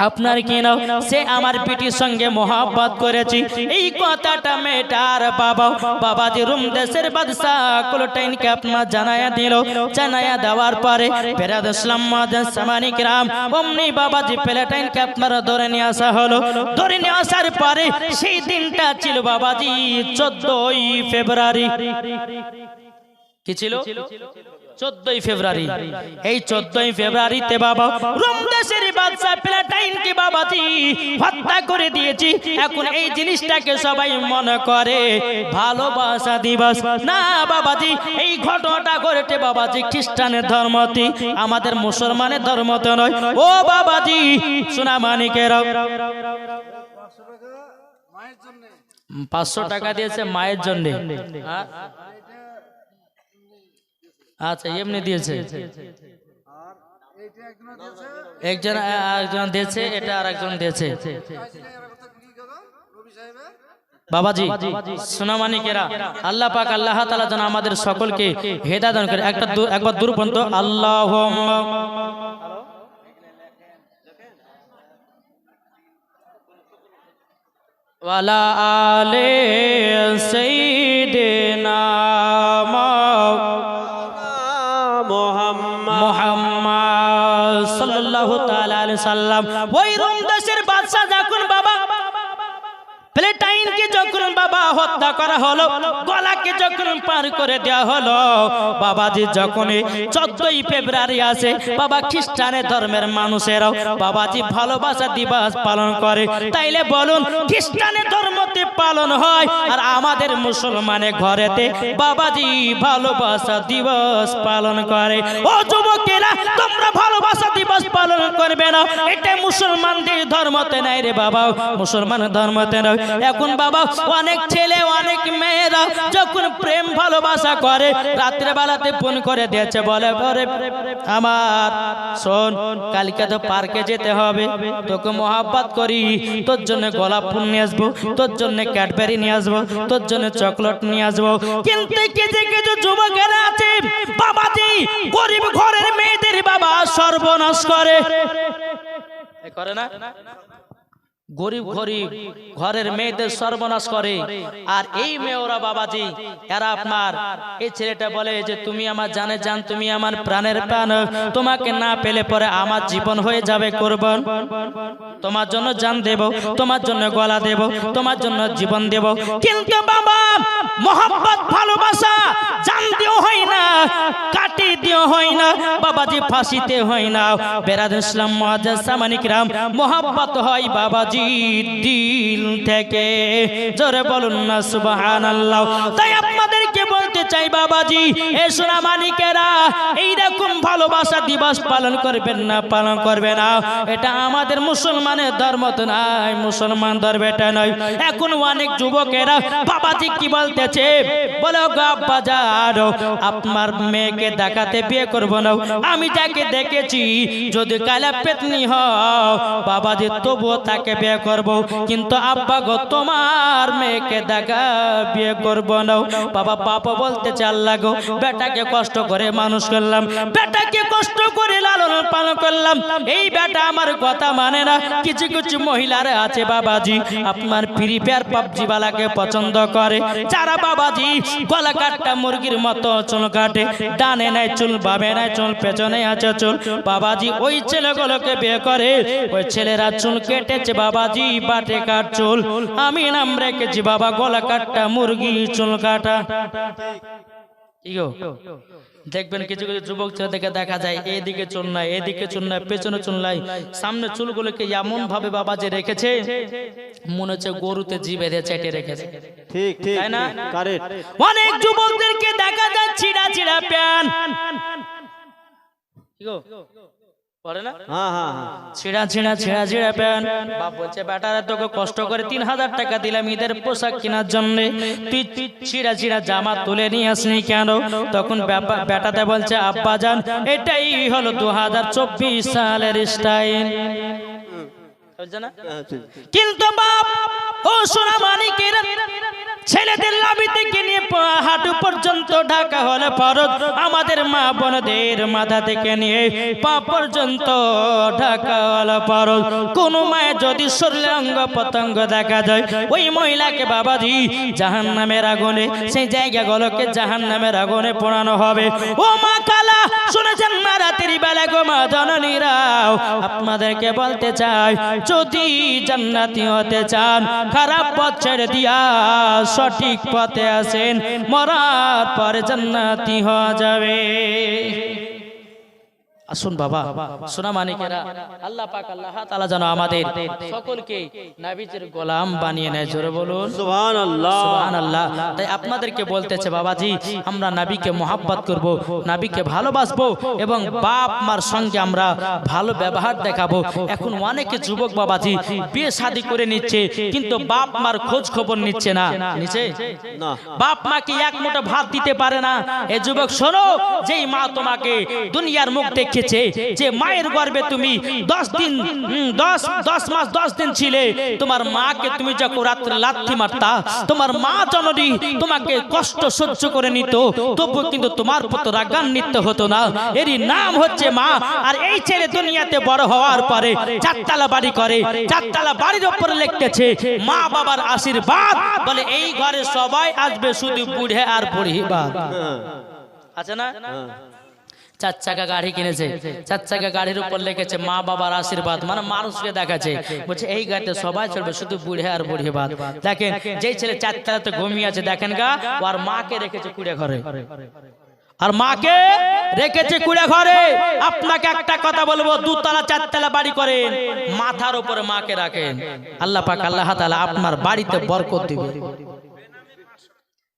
আপনার কিনা সে আমার পিটির সঙ্গে মহব্বত করেছি, এই কথাটা মেয়েটার বাবা বাবাজি রোম দেশের বাদশা কোলটাইনকে আপনার জানায়া দিল। জানায়া দেওয়ার পরে বেরাদ ইসলাম মুআজ্জাজ সামানি কিরাম অমনি বাবাজি ফ্ল্যাটাইনকে আপনারা ধরে নিয়ে আসা হলো। ধরে নিয়ে আসার পরে সেই দিনটা ছিল বাবাজি 14ই ফেব্রুয়ারি। কি ছিল? 14ই ফেব্রুয়ারি। এই 14ই ফেব্রুয়ারিতে বাবা রোম দেশের বাদশা ফ্ল্যাটাইনকে বাবাজি হত্যা করে দিয়েছি। এখন এই জিনিসটাকে সবাই মনে করে ভালোবাসা দিবস। না বাবাজি, এই ঘটনাটা ঘটেছে বাবাজি খ্রিস্টানের ধর্মতে, আমাদের মুসলমানের ধর্মতে নয়। ও বাবাজি সোনা মানিকেরা, 500 টাকা দিয়েছে মায়ের জন্য। আচ্ছা এমনি দিয়েছে, একজন আরেকজন দিয়েছে, এটা আরেকজন দিয়েছে। বাবাজি সোনামানিকেরা, আল্লাহ পাক আল্লাহ তাআলা যেন আমাদের সকলকে হেদায়েত দান করে। একবার দূর পর্যন্ত আল্লাহুম্মা ওয়ালা আলে সাইয়্যিদিনা মুহাম্মদ সাল্লাল্লাহু তাআলা আলাইহি সাল্লাম। ওই রোম দেশের বাদশা যখন বাবা ফ্ল্যাটাইনকে যখন বাবা হত্যা করা হলো, গলাকে যখন পার করে দেওয়া হলো, বাবাজি যখন 14ই ফেব্রুয়ারি আসে বাবা খ্রিস্টানের ধর্মের মানুষেরাও বাবাজি ভালোবাসা দিবস পালন করে। তাইলে বলুন খ্রিস্টানের ধর্মতে পালন হয় আর আমাদের মুসলমানের ঘরেতে বাবাজি ভালোবাসা দিবস পালন করে। ও যুবকেরা, তোমরা ভালোবাসা দিবস পালন করবে না, এটা মুসলমানদের ধর্মতে নাই রে বাবা, মুসলমানের ধর্মতে নয়। এখন বাবা অনেক ছেলে অনেক মেয়েরা যখন প্রেম ভালোবাসা করে রাত্রে বেলাতে ফোন করে দিয়েছে, বলে আমার শোন কালকে তো পার্কে যেতে হবে, তোকে মহব্বত করি, তোর জন্য গোলাপ ফুল নিয়ে আসবো, তোর জন্য ক্যাডবেরি নিয়ে আসবো, তোর জন্য চকলেট নিয়ে আসবো। কিন্তু কিছু কিছু যুবকেরা আছে বাবাজি গরিব ঘরের মেয়েদের বাবা সর্বনাশ করে না, গরিব গরিব ঘরের মেয়েদের সর্বনাশ করে। আর এই মেয়েরা বাবাজি এরা আপনার এই ছেলেটা বলে যে তুমি আমার জানে জান, তুমি আমার প্রাণের প্রাণ, তোমাকে না পেলে পরে আমার জীবন হয়ে যাবে কুরবান, তোমার জন্য জান দেব, তোমার জন্য গলা দেব, তোমার জন্য জীবন দেব। কিন্তু বাবা মোহাম্মত ভালোবাসা জান দিও হয় না, কাটি দিও হয় না, বাবাজি ফাঁসিতে হয় না। বেরাদ ইসলাম মুআজ্জাজ সামানি কিরাম মোহাম্মত হয় বাবাজি দিল থেকে। জোরে বলুন না সুবহানাল্লাহ। তাই আপনাদেরকে বলতে চাই বাবাজি এ সোনা মানিকেরা, এইরকম ভালোবাসা দিবস পালন করবেন না, পালন করবে না। এটা আমাদের মুসলমানের ধর্ম তো নাই, মুসলমান ধর্ম এটা নয়। এখন অনেক যুবকেরা বাবাজি কি বলতেছে, বলে আব্বা যান আপনার মেয়েকে দেখাতে বিয়ে করব না, আমি যাকে দেখেছি যদি কালা পেতনি হও বাবাজি তবুও তাকে বিয়ে করব, কিন্তু আব্বা গো তোমার মেয়েকে দেখা বিয়ে করব না। বাবা বাবা বলতে চাল লাগো, বেটাকে কষ্ট করে মানুষ করলাম, বেটাকে কষ্ট করে লালন পালন করলাম, এই বেটা আমার কথা মানে না। কিছু কিছু মহিলারা আছে বাবাজি আপনার ফ্রি ফায়ার পাবজি বালাকে পছন্দ করে, যারা বাবাজি গলা কাটটা মুরগির মতো চুল কাটে, ডানে নাই চুল, বামে নাই চুল, পেছনে আছে চুল, বাবাজি ওই ছেলেগুলোকে বিয়ে করে। ওই ছেলেরা চুল কেটেছে বাবাজি বাটে কাট চুল, আমি নাম রেখেছি বাবা গলা কাটটা মুরগি চুল কাটা। ইগো দেখবেন কিছু কিছু যুবক ছেলেদেরকে দেখা যায় এদিকে চুল নাই, এদিকে চুল নাই, পেছনে চুল নাই, সামনে চুলগুলোকে এমন ভাবে বাবা যে রেখেছে মনে হচ্ছে গরুতে জি বেঁধে চেটে রেখেছে, ঠিক ঠিক তাই না? কারেক্ট। অনেক যুবকদেরকে দেখা যায় ছিঁড়া ছিঁড়া প্যান্ট, ইগো পরে না, হ্যাঁ হ্যাঁ হ্যাঁ ছিঁড়া ছিঁড়া ছিঁড়া ছিঁড়া প্যান্ট। বাপ বলছে বেটারা তোকে কষ্ট করে 3000 টাকা দিলাম ঈদের পোশাক কেনার জন্য, তুই ছিঁড়া ছিঁড়া জামা তুলে নিয়ে আসনি কেন? তখন বেটাতে বলছে আব্বা জান এটাই হলো 2024 সালের স্টাইল। কিন্তু বাপ ও সোনা মানিকের ছেলেদের লাভি থেকে নিয়ে হাঁটু পর্যন্ত ঢাকা হলে ফরজ, আমাদের মা বোনদের মাথা থেকে নিয়ে পা পর্যন্ত ঢাকা হলে ফরজ। কোন মায়ের যদি শরীরে অঙ্গ প্রত্যঙ্গ দেখা যায় ওই মহিলাকে বাবাজি জাহান্নামের আগুনে, সেই জায়গাগুলোকে জাহান্নামের আগুনে পোড়ানো হবে। ও মা কালা শুনেছেন না রাতের বেলা গো মা জননীরাও, আপনাদেরকে বলতে চাই যদি জান্নাতি হতে চান খারাপ পথ ছেড়ে দিয়া সঠিক পথে আসেন, মরার পরে জান্নাতি হওয়া যাবে। আসুন বাবা সোনা মানিকেরা, আল্লাহ পাক আল্লাহ তাআলা যেন আমাদের সকলকে নবীজির গোলাম বানিয়ে নেয়। জোরে বলুন সুবহানাল্লাহ সুবহানাল্লাহ। তাই আপনাদেরকে বলতেছে বাবাজি আমরা নবীকে মহব্বত করব, নবীকে ভালোবাসবো এবং বাপ মার সঙ্গে আমরা ভালো ব্যবহার দেখাবো। এখন অনেকে যুবক বাবাজি বিয়ে শাদী করে নিচ্ছে কিন্তু বাপ মার খোঁজ খবর নিচ্ছে না, নিচে না বাপ মাকে এক মুঠো ভাত দিতে পারে না। এ যুবক শোনো, যেই মা তোমাকে দুনিয়ার মুখ দেখেছে, যে মায়ের গর্ভে তুমি 10 দিন 10 মাস 10 দিন ছিলে, তোমার মাকে তুমি যখন রাত্রে লাথি মারতা, তোমার মা জননী তোমাকে কষ্ট সহ্য করে নিত, তবু কিন্তু তোমার প্রতি রাগান্বিত হতো না। এরই নাম হচ্ছে মা। আর এই ছেলে দুনিয়াতে বড় হওয়ার পরে 4 তলা বাড়ি করে, 4 তলা বাড়ির উপরে লিখতেছে মা বাবার আশীর্বাদ, বলে এই ঘরে সবাই আসবে শুধু বুড়ে আর বুড়ি বাদ আছে না। 4 চাকা গাড়ি কিনেছে, 4 চাকা গাড়ির উপর লিখেছে মা বাবার আশীর্বাদ, মানে মানুষকে দেখাচ্ছে, বলছে এই গাড়িতে সবাই চলবে শুধু বুড়ে আর বুড়ি বাদ। দেখেন যেই ছেলে 4 তলাতে ঘুমিয়ে আছে দেখেন গা, আর মাকে রেখেছে কুড়ে ঘরে, আর মাকে রেখেছে কুড়ে ঘরে। আপনাকে একটা কথা বলবো, 2 তলা 4 তলা বাড়ি করেন, মাথার উপরে মাকে রাখেন, আল্লাহ পাক আল্লাহ তাআলা আপনার বাড়িতে বরকত দিবে।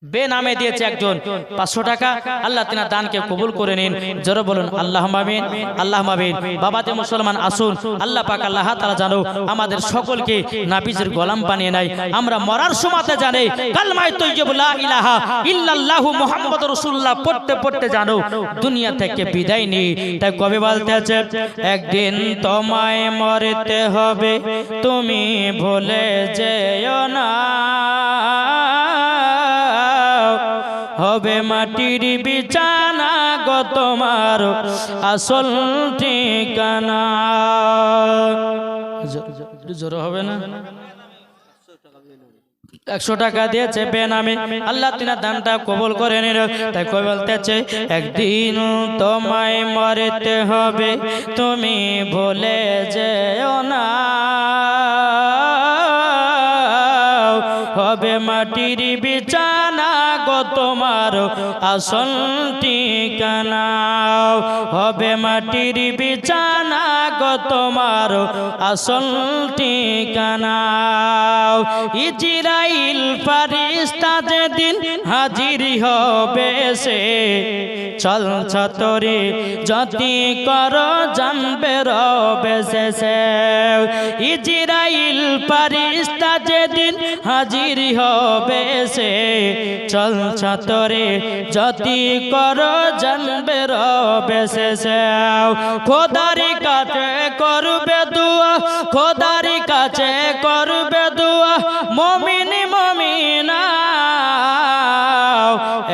বেনামে দিয়েছে একজন 500 টাকা, আল্লাহ তিনার দানকে কবুল করে নিন। জোরে বলুন আল্লাহুম্মা আমিন আল্লাহুম্মা আমিন। বাবাতে মুসলমান আসুন, আল্লাহ পাক আল্লাহ তাআলা জানো আমাদের সকলকে নবীজির গোলাম বানিয়ে নেয়। আমরা মরার সময়তে জানে কালমায়ে তাইয়্যিবা লা ইলাহা ইল্লাল্লাহু মুহাম্মাদুর রাসূলুল্লাহ পড়তে পড়তে জানো দুনিয়া থেকে বিদায় নিই। তাই কবি বলতে আছে একদিন তোমায় মরতে হবে তুমি ভুলে যেও না, হবে মাটির বিছানা গো তোমার আসল ঠিকানা। জোর হবে না? 100 টাকা দিয়েছে বেনামে, আল্লাহ তিনার দানটা কবুল করে নিল। তাই কই বলতেছে একদিন তোমায় মরতে হবে তুমি ভুলে যেও না, হবে মাটির বিছানা গো তোমার আসল ঠিকানা, হবে মাটির বিছানা গো তোমার আসল ঠিকানা। ইজরাইল ফেরেশতা যেদিন হাজির হবে সে, চল ছতরে যতি কর জানবে রবে শেষে। ইজরাইল ফেরেশতা যেদিন হাজির হবে সে, চল ছতরে যতি কর জানবে রবে শেষে। খোদার কাছে করবে দুয়া, খোদার কাছে করবে দুয়া মুমিন মুমিনা,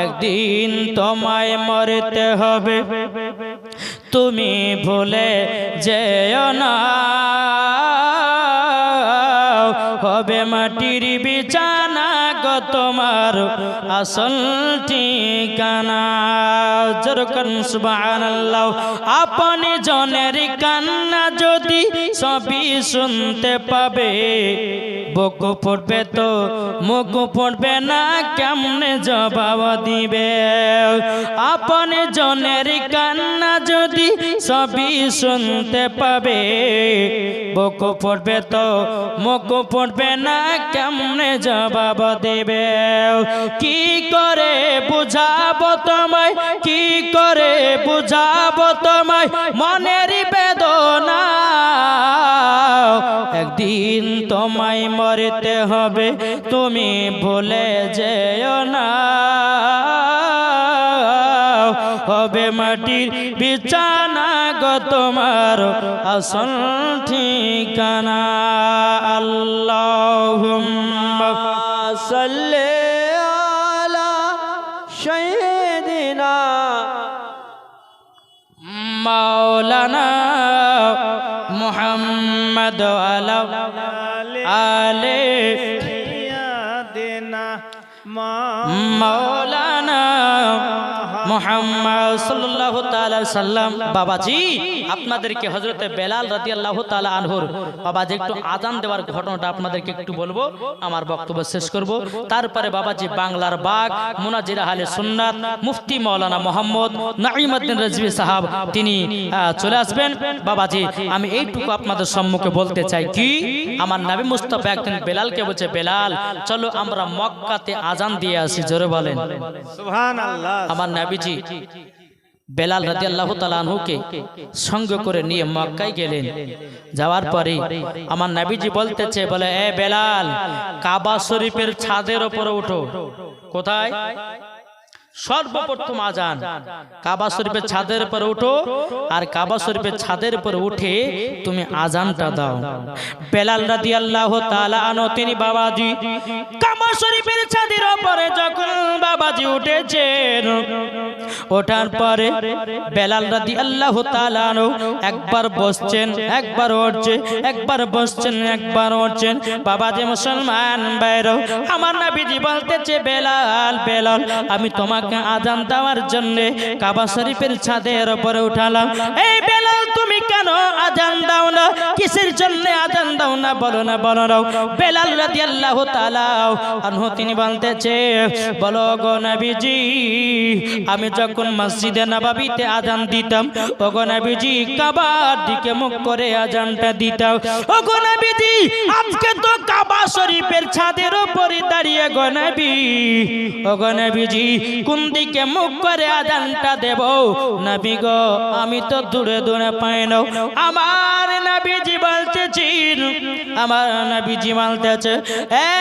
একদিন তোমায় মরতে হবে তুমি ভুলে যেও না, হবে মাটির বিছানা গো তোমার আসল ঠিকানা। যেরকম সুবহানাল্লাহ। আপনি জনের কান্না যদি সবই শুনতে পাবে, বুক ফুটবে তো মুখ ফুটবে না, কেমনে জবাব দিবে। আপন জনের কান্না যদি সবই শুনতে পাবে, বুক পড়বে তো মুখ পড়বে না, কেমনে জবাব দেবে? কি করে বুঝাবো তোমায়, কি করে বুঝাবো তোমায় মনের বেদনা? একদিন তোমায় মরতে হবে, তুমি ভুলে যেও না। হবে মাটির বিছানা গো তোমার আসল ঠিকানা। আল্লাহুম্মা সাল্লি আলা সাইয়্যিদিনা মাওলানা মুহাম্মদ আলা আলে মাওলানা মুহাম্মদ সাল্লাল্লাহু তাআলা সাল্লাম। বাবাজি আপনাদেরকে হযরতে বেলাল রাদিয়াল্লাহু তাআলা আনহুর বাবাজি একটু আযান দেওয়ার ঘটনাটা আপনাদেরকে একটু বলবো, আমার বক্তব্য শেষ করব। তারপরে বাবাজি বাংলার বাগ মুনাজির আহলে সুন্নাত মুফতি মাওলানা মোহাম্মদ নাঈমউদ্দিন রাজভী সাহেব তিনি চলে আসবেন। বাবাজি আমি এইটুকু আপনাদের সম্মুখে বলতে চাই কি, আমার নবী মুস্তাফা একদিন বেলালকে বলছে, বেলাল চলো আমরা মক্কাতে আযান দিয়ে আসি। জোরে বলেন সুবহানাল্লাহ। আমার নবীজি বেলাল রাদিয়াল্লাহু তাআলা আনহুকে সঙ্গে করে নিয়ে মক্কায় গেলেন। যাওয়ার পরে আমার নবীজি বলতেছে, বলে এ বেলাল কাবা শরীফের ছাদের উপরে উঠো। কোথায়? সর্বপ্রথম আযান কাবা শরীফের ছাদের উপরে উঠো, আর কাবা শরীফের ছাদের উপরে উঠে তুমি আযানটা দাও। বেলাল রাদিয়াল্লাহু তাআলা আনহু তিনি বাবাজি কাবা শরীফের ছাদের উপরে যখন বাবাজি উঠেছেন, ওঠার পরে বেলাল রাদিয়াল্লাহু তাআলা আনহু একবার বসছেন, একবার উঠছেন, একবার বসছেন, একবার উঠছেন। বাবাজি মুসলমান ভাইরা, আমার নবীজি বলতেছে, বেলাল বেলাল আমি তোমাকে আযান দেওয়ার জন্য কাবা শরীফের ছাদের উপরে উঠালাম। এই বেলাল তুমি কেন আযান দাও না? কিসের জন্য আযান দাও না? বলো না, বলো না। বেলাল রাদিয়াল্লাহু তাআলা আনহু তিনি বলতেছে, বলো গো নবীজি আমি যখন মসজিদে নববীতে আযান দিতাম, ও গো নবীজি কাবার দিকে মুখ করে আযানটা দিতাম। ও গো নবীজি আজকে তো কাবা শরীফের ছাদের উপরে দাঁড়িয়ে গো নবী, ও গো নবীজি কোন দিকে মুখ করে আযানটা দেব? নবী গো আমি তো দূরে দূরে পাই না। আমার নবীজি বলতেছেন, আমার নবীজি বলতেছে, এ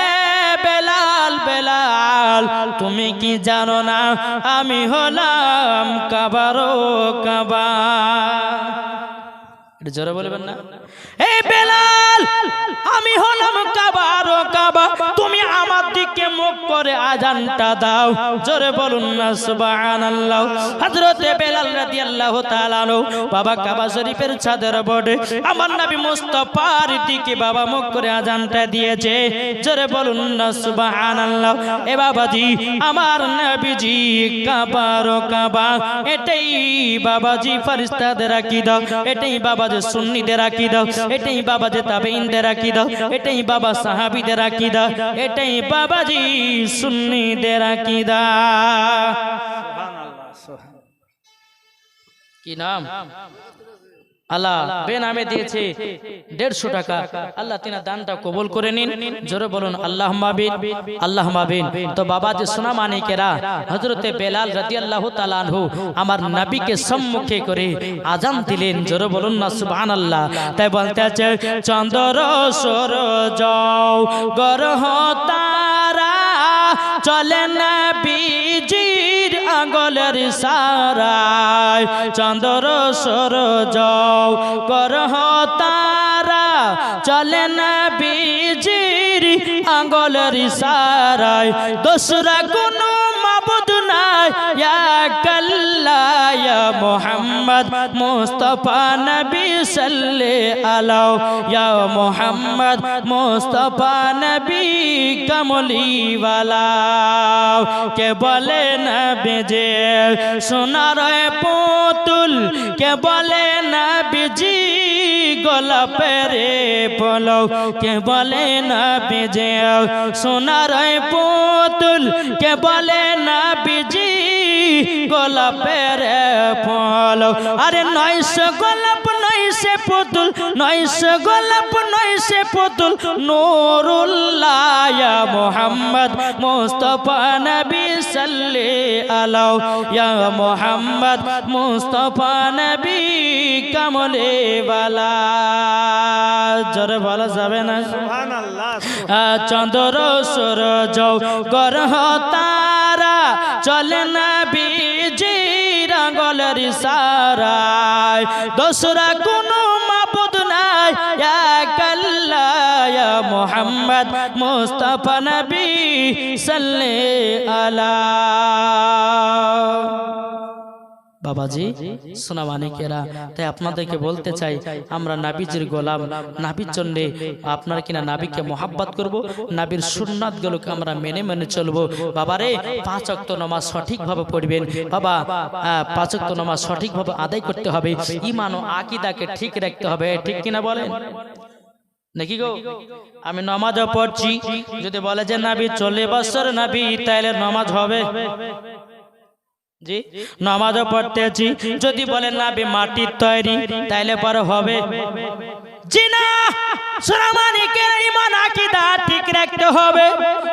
বেলাল বেলাল তুমি কি জানো না আমি হলাম কাবারো কাবা? এটা জোরে বলবেন না? এই বেলাল আমি হলাম কাবারো কাবা, তুমি আমার দিকে মুখ করে আযানটা দাও। জোরে বলুন না সুবহানাল্লাহ। হযরতে বেলাল রাদিয়াল্লাহু তাআলা আনহু বাবা কাবা শরীফের ছাদের উপরে আমার নবী মুস্তাফার দিকে বাবা মুখ করে আযানটা দিয়েছে। জোরে বলুন না সুবহানাল্লাহ। এ বাবাজি আমার নবীজি কাবারো কাবা, এটাই বাবাজি ফেরেশতাদের আকীদা, এটাই বাবাজি সুন্নিদের আকীদা, এটাই বাবাজি তাবেঈনদের আকীদা, এটাই বাবা সাহাবীদের আকীদা, এটাই বাবাজি সুন্নিদের আকীদা। কি নাম? আল্লাহ বেনামে দিয়েছে 150 টাকা। আল্লাহ তিনা দানটা কবুল করে নিন। জোরে বলুন আল্লাহুম্মা আমিন, আল্লাহুম্মা আমিন। তো বাবাজি সোনা মানিকেরা হযরতে বেলাল রাদিয়াল্লাহু তাআলা আনহু আমার নবীকে সম্মুখে করে আযান দিলেন। জোরে বলুন না সুবহানাল্লাহ। তাই বলতে আছে, চন্দ্র সূরজ গ্রহ তারা চলে নবীজির আঙ্গুলের ইশারায়। চন্দ্র সূরজ গ্রহ তারা চলে নবীজির আঙ্গুলের ইশারায়। দোসরা কোনো মাবুদ নাই ইয়া আল্লাহ ইয়া মুহাম্মদ মুস্তাফা নবী সাল্লাল্লাহু আলাইহি ইয়া মুহাম্মদ মুস্তাফা নবী কামলিওয়ালা। কে বলে নবীজি সোনার পুতুল, কে বলে নবীজি গোলাপের পলক, কে বলে নবীজি সোনার পুতুল, কে বলে নবীজি গোলাপের ফল আরে নয়শো গোলাপ নয়শে পুতুল নয়শো গোলাপ নয়শে পুতুল নুরুল্লাহ ইয়া মুহাম্মদ মুস্তাফা নবী সাল্লি আলাউ ইয়া মুহাম্মদ মুস্তাফা নবী কামলে বালা জোরে বলা যাবে না সুবহানাল্লাহ চন্দ্র সূরজ গ্রহ তারা চলে নবীজি আঙ্গুলের ইশারায় দোসরা কোনো মাবুদ নাই এক আল্লাহ ইয়া মুহাম্মদ মুস্তাফা নবী সাল্লি আলা বাবাজি সোনা মানিকেরা তাই আপনাদেরকে বলতে চাই আমরা নাবিজির গোলাম নাবির জন্য আপনারা কিনা নাবিকে মোহাব্বত করব নাবির সুন্নাতগুলোকে আমরা মেনে মেনে চলবো বাবারে 5 ওয়াক্ত নামাজ সঠিকভাবে পড়বেন বাবা 5 ওয়াক্ত নামাজ সঠিকভাবে আদায় করতে হবে ঈমান ও আকীদাকে ঠিক রাখতে হবে ঠিক কিনা বলেন নাকি গো আমি নামাজও পড়ছি যদি বলে যে নবী 40 বছর নবী তাইলে নামাজ হবে জি নামাজও পড়তেছি যদি বলেন নবী মাটির তৈরি তাইলে পরে হবে জি না সোনা মানিকের ঈমান আকীদা ঠিক রাখতে হবে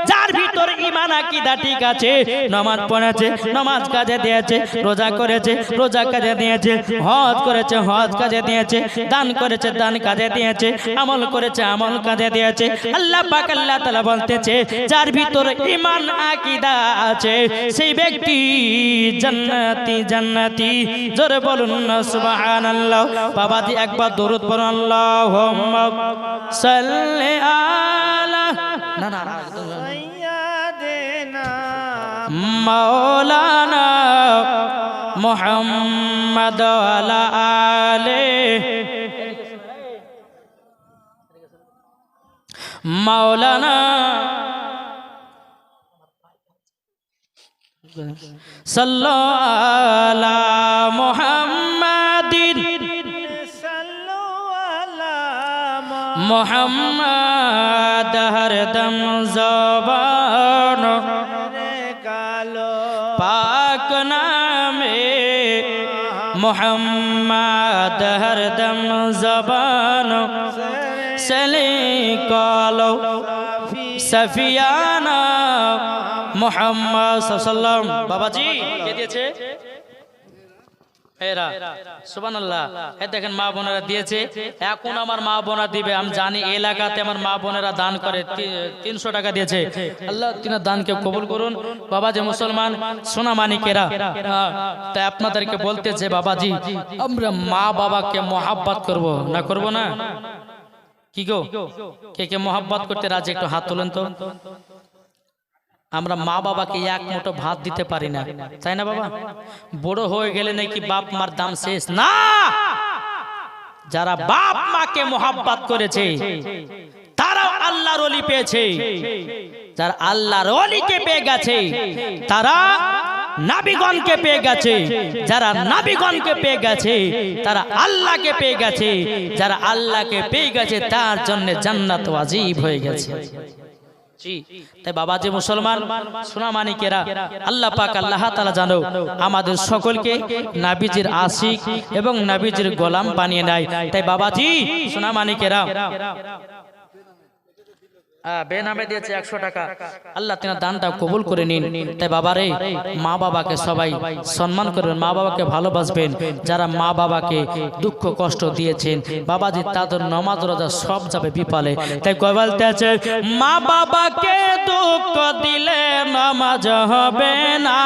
যার ভিতর ঈমান আকীদা ঠিক আছে নামাজ পড়েছে নামাজ কাজে দিয়েছে রোজা করেছে রোজা কাজে দিয়েছে হজ করেছে হজ কাজে দিয়েছে দান করেছে দান কাজে দিয়েছে আমল করেছে আমল কাজে দিয়েছে আল্লাহ পাক আল্লাহ তাআলা বলতেছে যার ভিতর ঈমান আকীদা আছে সেই ব্যক্তি জান্নাতি জান্নাতি জোরে বলুন না সুবহানাল্লাহ বাবাজি একবার দরুদ পড়ুন আল্লাহুম্মা সাল্লি আলা না না সাইয়্যিদিনা মাওলানা মুহাম্মদ ওয়ালা আলিহি মাওলানা সাল্লাল্লাহু আলা মুহাম্মাদিন সাল্লু আলা মুহাম্মাদ হরদম জবান রে কালো পাক নামে মুহাম্মাদ হরদম জবান সলি কালো সফিয়ানা মুহাম্মদ সাল্লাল্লাহু বাবাজি কে দিয়েছে এরা সুবহানাল্লাহ এ দেখেন মা বোনেরা দিয়েছে এখন আমার মা বোনা দিবে আমি জানি এলাকাতে আমার মা বোনেরা দান করে 300 টাকা দিয়েছে আল্লাহ তিনার দানকে কবুল করুন বাবাজি মুসলমান সোনা মানিকেরা তাই আপনাদেরকে বলতেছে বাবাজি আমরা মা বাবাকে মোহাব্বত করব না করব না কি গো কে কে মোহাব্বত করতে রাজি একটু হাত তোলেন তো আমরা মা বাবাকে এক মুঠো ভাত দিতে পারি না তাই না বাবা বড় হয়ে গেলে নাকি বাপ মার দাম শেষ না যারা বাপ মাকে মোহাব্বত করেছে তারাও আল্লাহর ওলি পেয়েছে যারা আল্লাহর ওলিকে পেয়ে গেছে তারা নবীগণকে পেয়ে গেছে যারা নবীগণকে পেয়ে গেছে তারা আল্লাহকে পেয়ে গেছে যারা আল্লাহকে পেয়ে গেছে তার জন্য জান্নাত ওয়াজিব হয়ে গেছে জি তাই বাবাজি মুসলমান সোনা মানিকেরা আল্লাহ পাক আল্লাহ তাআলা জানো আমাদের সকলকে নবীজির আশিক এবং নবীজির গোলাম বানিয়ে নেয় তাই বাবাজি সোনা মানিকেরা বেনামে দিয়েছে 100 টাকা আল্লাহ তিনার দানটা কবুল করে নিন তাই বাবারে মা বাবাকে সবাই সম্মান করবেন মা বাবাকে ভালোবাসবেন যারা মা বাবাকে দুঃখ কষ্ট দিয়েছেন বাবাজি তাদের নামাজ রোজা সব যাবে বিপালে তাই কই বলতে আছে মা বাবাকে দুঃখ দিলে নামাজ হবে না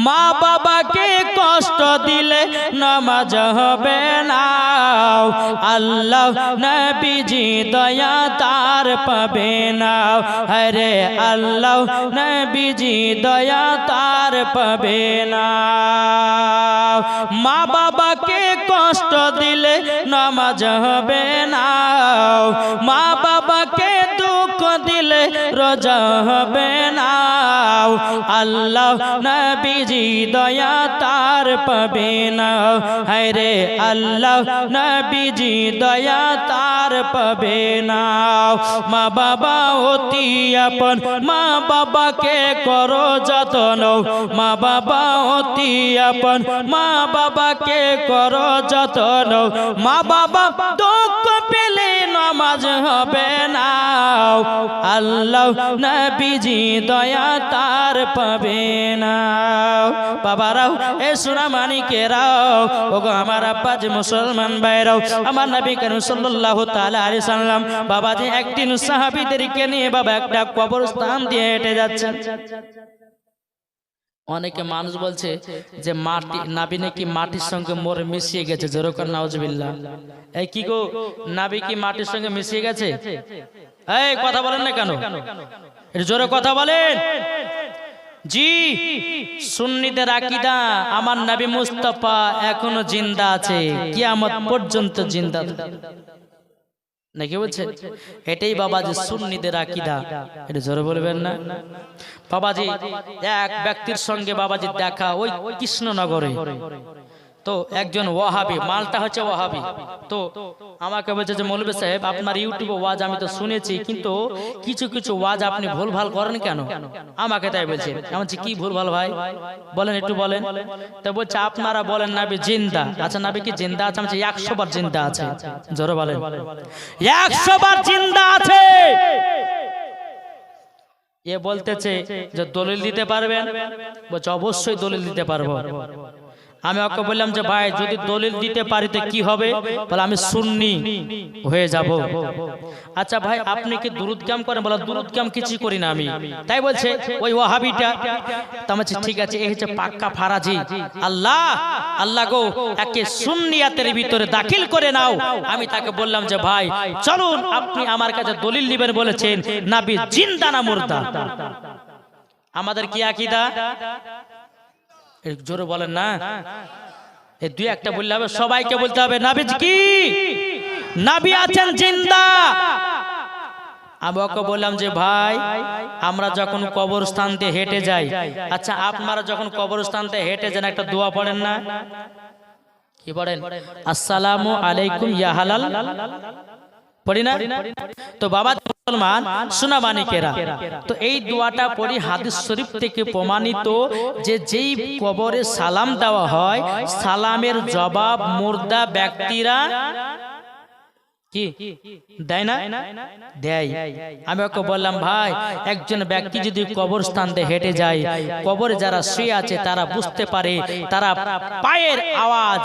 মা বাবাকে কষ্ট দিলে নামাজ হবে না আল্লাহ নবীজি দয়া তার পাবে না হরে আল্লাহ নবীজি দয়া তার পাবে না মা বাবাকে কষ্ট দিলে নামাজ হবে না মা বাবাকে দুঃখ দিলে রোজা হবে না আল্লাহ নবীজি দয়া তার পাবে না হায়রে আল্লাহ নবীজি দয়া তার পাবে না মা বাবা অতি আপন মা বাবাকে করো যত্ন মা বাবা অতি আপন মা বাবাকে করো যত্ন মা বাবা দুঃখ পেলে নামাজ হবে না আল্লাহ নবীজি দয়া তার পাবে না বাবারাও এ সোনা মানিকেরাও ওগো আমার আব্বাজি মুসলমান ভাইরাও আমার নবী করিম সাল্লাল্লাহু তাআলা আলাইহি সাল্লাম বাবাজি একদিন সাহাবীদেরকে নিয়ে বাবা একটা কবরস্থান দিয়ে হেঁটে যাচ্ছেন অনেকে মানুষ বলছে যে মাটি নাবি নাকি মাটির সঙ্গে মোরে মিশিয়ে গেছে যেরকম নাউজুবিল্লাহ এই কি গো নাবি কি মাটির সঙ্গে মিশিয়ে গেছে এই কথা বলেন না কেন এর জোরে কথা বলেন জি সুন্নিদের আকীদা আমার নবী মুস্তাফা এখনো জিন্দা আছে কিয়ামত পর্যন্ত জিন্দা নাকি বলছে এটাই বাবাজি সুন্নিদের আকীদা এটা জোরে বলবেন না বাবাজি এক ব্যক্তির সঙ্গে বাবাজি দেখা ওই কৃষ্ণনগরে তো একজন ওয়াহাবি মালটা হচ্ছে ওয়াহাবি তো আমাকে বলছে যে মৌলভী সাহেব আপনার ইউটিউবে ওয়াজ আমি তো শুনেছি কিন্তু কিছু কিছু ওয়াজ আপনি ভুলভাল করেন কেন আমাকে তাই বলছে আমি বলছি কি ভুলভাল ভাই বলেন একটু বলেন তো বলছে আপনারা বলেন নবী জিন্দা আচ্ছা নবী কি জিন্দা আছে আমি বলছি 100 বার জিন্দা আছে জোরে বলেন 100 বার জিন্দা আছে এ বলতেছে যে দলিল দিতে পারবেন বলছে অবশ্যই দলিল দিতে পারবো আমি ওকে বললাম যে ভাই যদি দলিল দিতে পারি তো কি হবে বলে আমি সুন্নি হয়ে যাব আচ্ছা ভাই আপনি কি দুরূদ কাম করেন বলে দুরূদ কাম কিছু করি না আমি তাই বলছে ওই ওয়াহাবিটা তো আমি ঠিক আছে এই হচ্ছে পাক্কা ফারাজি আল্লাহ আল্লাহ গো একে সুন্নিয়াতের ভিতরে দাখিল করে নাও আমি তাকে বললাম যে ভাই চলুন আপনি আমার কাছে দলিল নেবেন বলেছেন নবী জিন্দা না মুর্দা আমাদের কি আকীদা জোরে বলেন না এই দুই একটা বললে হবে সবাইকে বলতে হবে নবী কি নবী আছেন জিন্দা আমি ওকে বললাম যে ভাই আমরা যখন কবরস্থান দিয়ে হেঁটে যাই আচ্ছা আপনারা যখন কবরস্থান দিয়ে হেঁটে যান একটা দোয়া পড়েন না কি পড়েন আসসালামু আলাইকুম ইয়া হালাল পড়ি না তো বাবা মুসলমান সোনা মানিকেরা তো এই দোয়াটা পড়ি হাদিস শরীফ থেকে প্রমাণিত যে যেই কবরে সালাম দেওয়া হয় সালামের জবাব মুর্দা ব্যক্তিরা কি দেয় না দেয় আমি ওকে বললাম ভাই একজন ব্যক্তি যদি কবরস্থান দিয়ে হেঁটে যায় কবরে যারা শুয়ে আছে তারা বুঝতে পারে তারা পায়ের আওয়াজ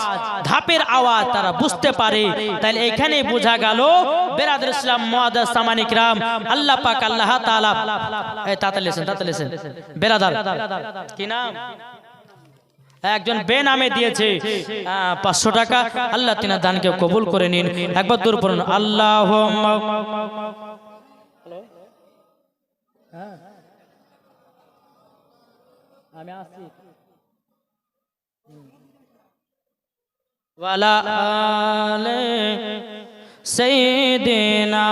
ধাপের আওয়াজ তারা বুঝতে পারে তাহলে এখানেই বোঝা গেল বেরাদর ইসলাম মুআদ্দাস সামানি কিরাম আল্লাহ পাক আল্লাহ তাআলা এই তাতালেছেন বেরাদার কি নাম একজন বেনামে দিয়েছে 500 টাকা আল্লাহ তিনার দানকে কবুল করে নিন একবার দূর পড়ুন আল্লাহুম্মা আমি আসি ওয়ালা আলে সাইয়্যিদিনা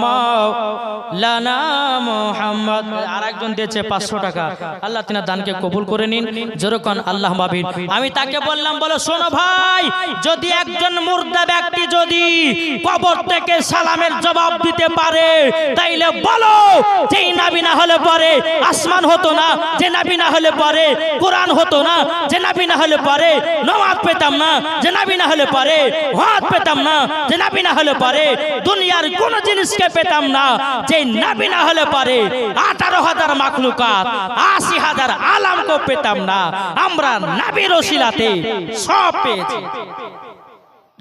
মাওলানা মুহাম্মদ আরেকজন দিয়েছে 500 টাকা আল্লাহ তিনার দানকে কবুল করে নিন যেরকম আল্লাহ মাবিন আমি তাকে বললাম বলো শোনো ভাই যদি একজন মুর্দা ব্যক্তি যদি কবর থেকে সালামের জবাব দিতে পারে তাইলে বলো যে নবী না হলে পরে আসমান হতো না যে নবী না হলে পরে কোরআন হতো না যে নবী না হলে পরে নামাজ পেতাম না যে নবী না হলে পরে হাত পেতাম না যে নবী না হলে পরে দুনিয়ার কোন জিনিসকে পেতাম না যে নবী না হলে পরে 18,000 মাখলুকাত 80,000 আলামকে পেতাম না আমরা নবীর ওসিলাতে সব পেয়েছি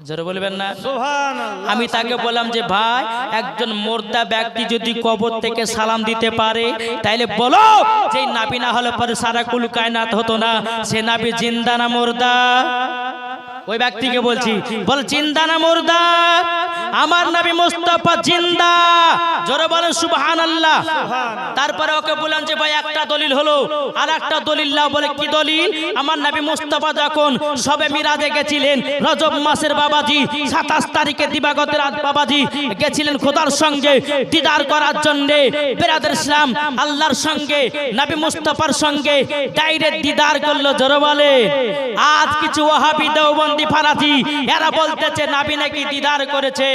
জোরে বলবেন না সুবহানাল্লাহ আমি তাকে বললাম যে ভাই একজন মুর্দা ব্যক্তি যদি কবর থেকে সালাম দিতে পারে তাইলে বলো যে নবী না হলে পরে সারা কুল কায়নাত হতো না সে নবী জিন্দা না মুর্দা ওই ব্যক্তিকে বলছি বল জিন্দা না মুর্দা আমার নবী মুস্তাফা জিন্দা, জোরে বলেন সুবহানাল্লাহ। তারপরে ওকে বললেন যে ভাই একটা দলিল হলো, আর একটা দলিল নাও। বলে কি দলিল? আমার নবী মুস্তাফা যখন সবে মিরাজে গেছিলেন রজব মাসের বাবাজি 27 তারিখে দিবাগত রাত বাবাজি গেছিলেন খোদার সঙ্গে দিদার করার জন্য। বেরাদার ইসলাম আল্লাহর সঙ্গে নবী মুস্তাফার সঙ্গে ডাইরেক্ট দিদার করলো, জোরে বলে। আজ কিছু ওয়াহাবি দেওবন্দি ফারাজি এরা বলতেছে নবী নাকি দিদার করেছে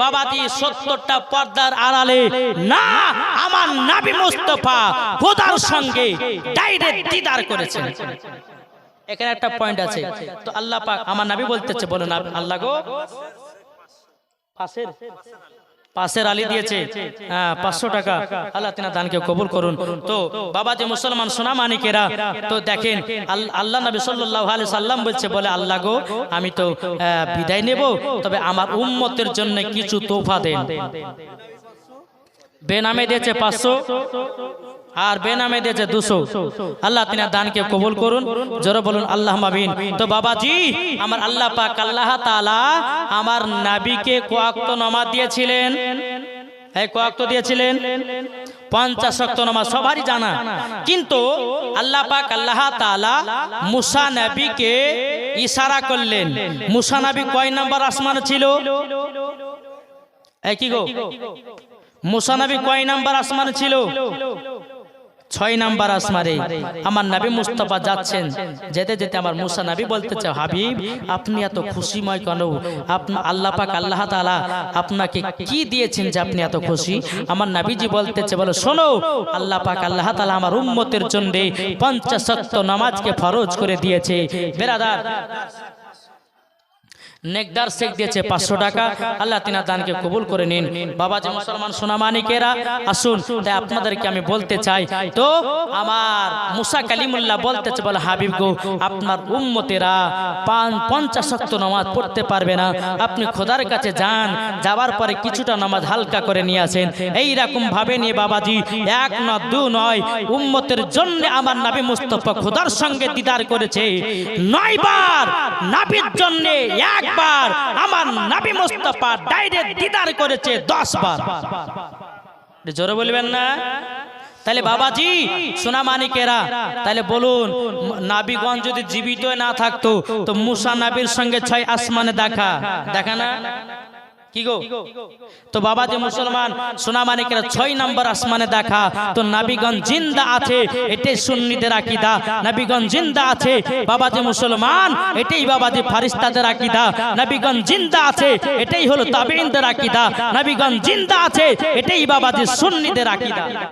বাবাজি 70টা পর্দার আড়ালে। না, আমার নবী মুস্তাফা খোদার সঙ্গে ডাইরেক্ট দিদার করেছে। এখানে একটা পয়েন্ট আছে। তো আল্লাহ পাক আমার নবী বলতেছে, বলুন আল্লাহ গো পাশের আলী দিয়েছে 500 টাকা, আল্লাহ তিনা দানকে কবুল করুন। তো বাবা যে মুসলমান সোনা মানিকেরা, তো দেখেন আল্লাহ নবী সাল্লাল্লাহু আলাইহি সাল্লাম বলছে, বলে আল্লাহ গো আমি তো বিদায় নেব, তবে আমার উম্মতের জন্য কিছু তোফা দেন। বেনামে দিয়েছে 500 আর বেনামে দিয়েছে 200। আল্লাহ তিনা দানকে কবুল করুন, জোরে বলুন আল্লাহুম্মা আমিন। তো বাবাজি আমার আল্লাহ পাক আল্লাহ তাআলা আমার নবীকে কওয়াক্ত নামাজ দিয়েছিলেন। এই কওয়াক্ত দিয়েছিলেন 50 ওয়াক্ত নামাজ, সবারই জানা। কিন্তু আল্লাহ পাক আল্লাহ তাআলা মুসা নবীকে ইশারা করলেন। মুসা নবী কয় নাম্বার আসমানে ছিল? এই কি গো, মুসা নবী কয় নাম্বার আসমানে ছিল? 6 নাম্বার আসমানে। আমার নবী মুস্তাফা যাচ্ছেন, যেতে যেতে আমার মুসা নবী বলতেছে, হাবিব আপনি এত খুশিময় কেন? আল্লাহ পাক আল্লাহ তাআলা আপনাকে কি দিয়েছেন যে আপনি এত খুশি? আমার নবীজি বলতেছে, বলে শোনো, আল্লাহ পাক আল্লাহ তাআলা আমার উম্মতের জন্য 50 ওয়াক্ত নামাজকে ফরজ করে দিয়েছে। বেরাদার নেকদার শেখ দিয়েছে 500 টাকা, আল্লাহ তিনা দানকে কবুল করে নিন। বাবাজি মুসলমান সোনা মানিকেরা আসুন, তাই আপনাদেরকে আমি বলতে চাই, তো আমার মুসা কালিমুল্লাহ বলতেছে, বলে হাবিব গো আপনার উম্মতেরা 50 ওয়াক্ত নামাজ পড়তে পারবে না, আপনি খোদার কাছে যান, যাওয়ার পরে কিছুটা নামাজ হালকা করে নিয়ে আসেন। এইরকম ভাবে নিয়ে বাবাজি 1 না 2 নয়, উম্মতের জন্য আমার নবী মুস্তাফা খোদার সঙ্গে দিদার করেছে 9 বার। নবীর জন্য একবার, আমার নবী মুস্তাফা ডাইরেক্ট দিদার করেছে 10 বার। জোরে বলবেন না? তাহলে বাবাজি সোনা মানিকেরা, তাহলে বলুন নবীগণ যদি জীবিত না থাকতো তো মুসা নবীর সঙ্গে 6 আসমানে দেখা না কি গো? তো বাবা যে মুসলমান সোনা মানিকেরা 6 নাম্বার আসমানে দেখা, তো নবীগণ জিন্দা আছে, এটাই সুন্নিদের আকীদা। নবীগণ জিন্দা আছে বাবা যে মুসলমান, এটাই বাবা যে ফেরেশতাদের আকীদা। নবীগণ জিন্দা আছে, এটাই হলো তাবেঈনদের আকীদা। নবীগণ জিন্দা আছে, এটাই বাবা যে সুন্নিদের আকীদা।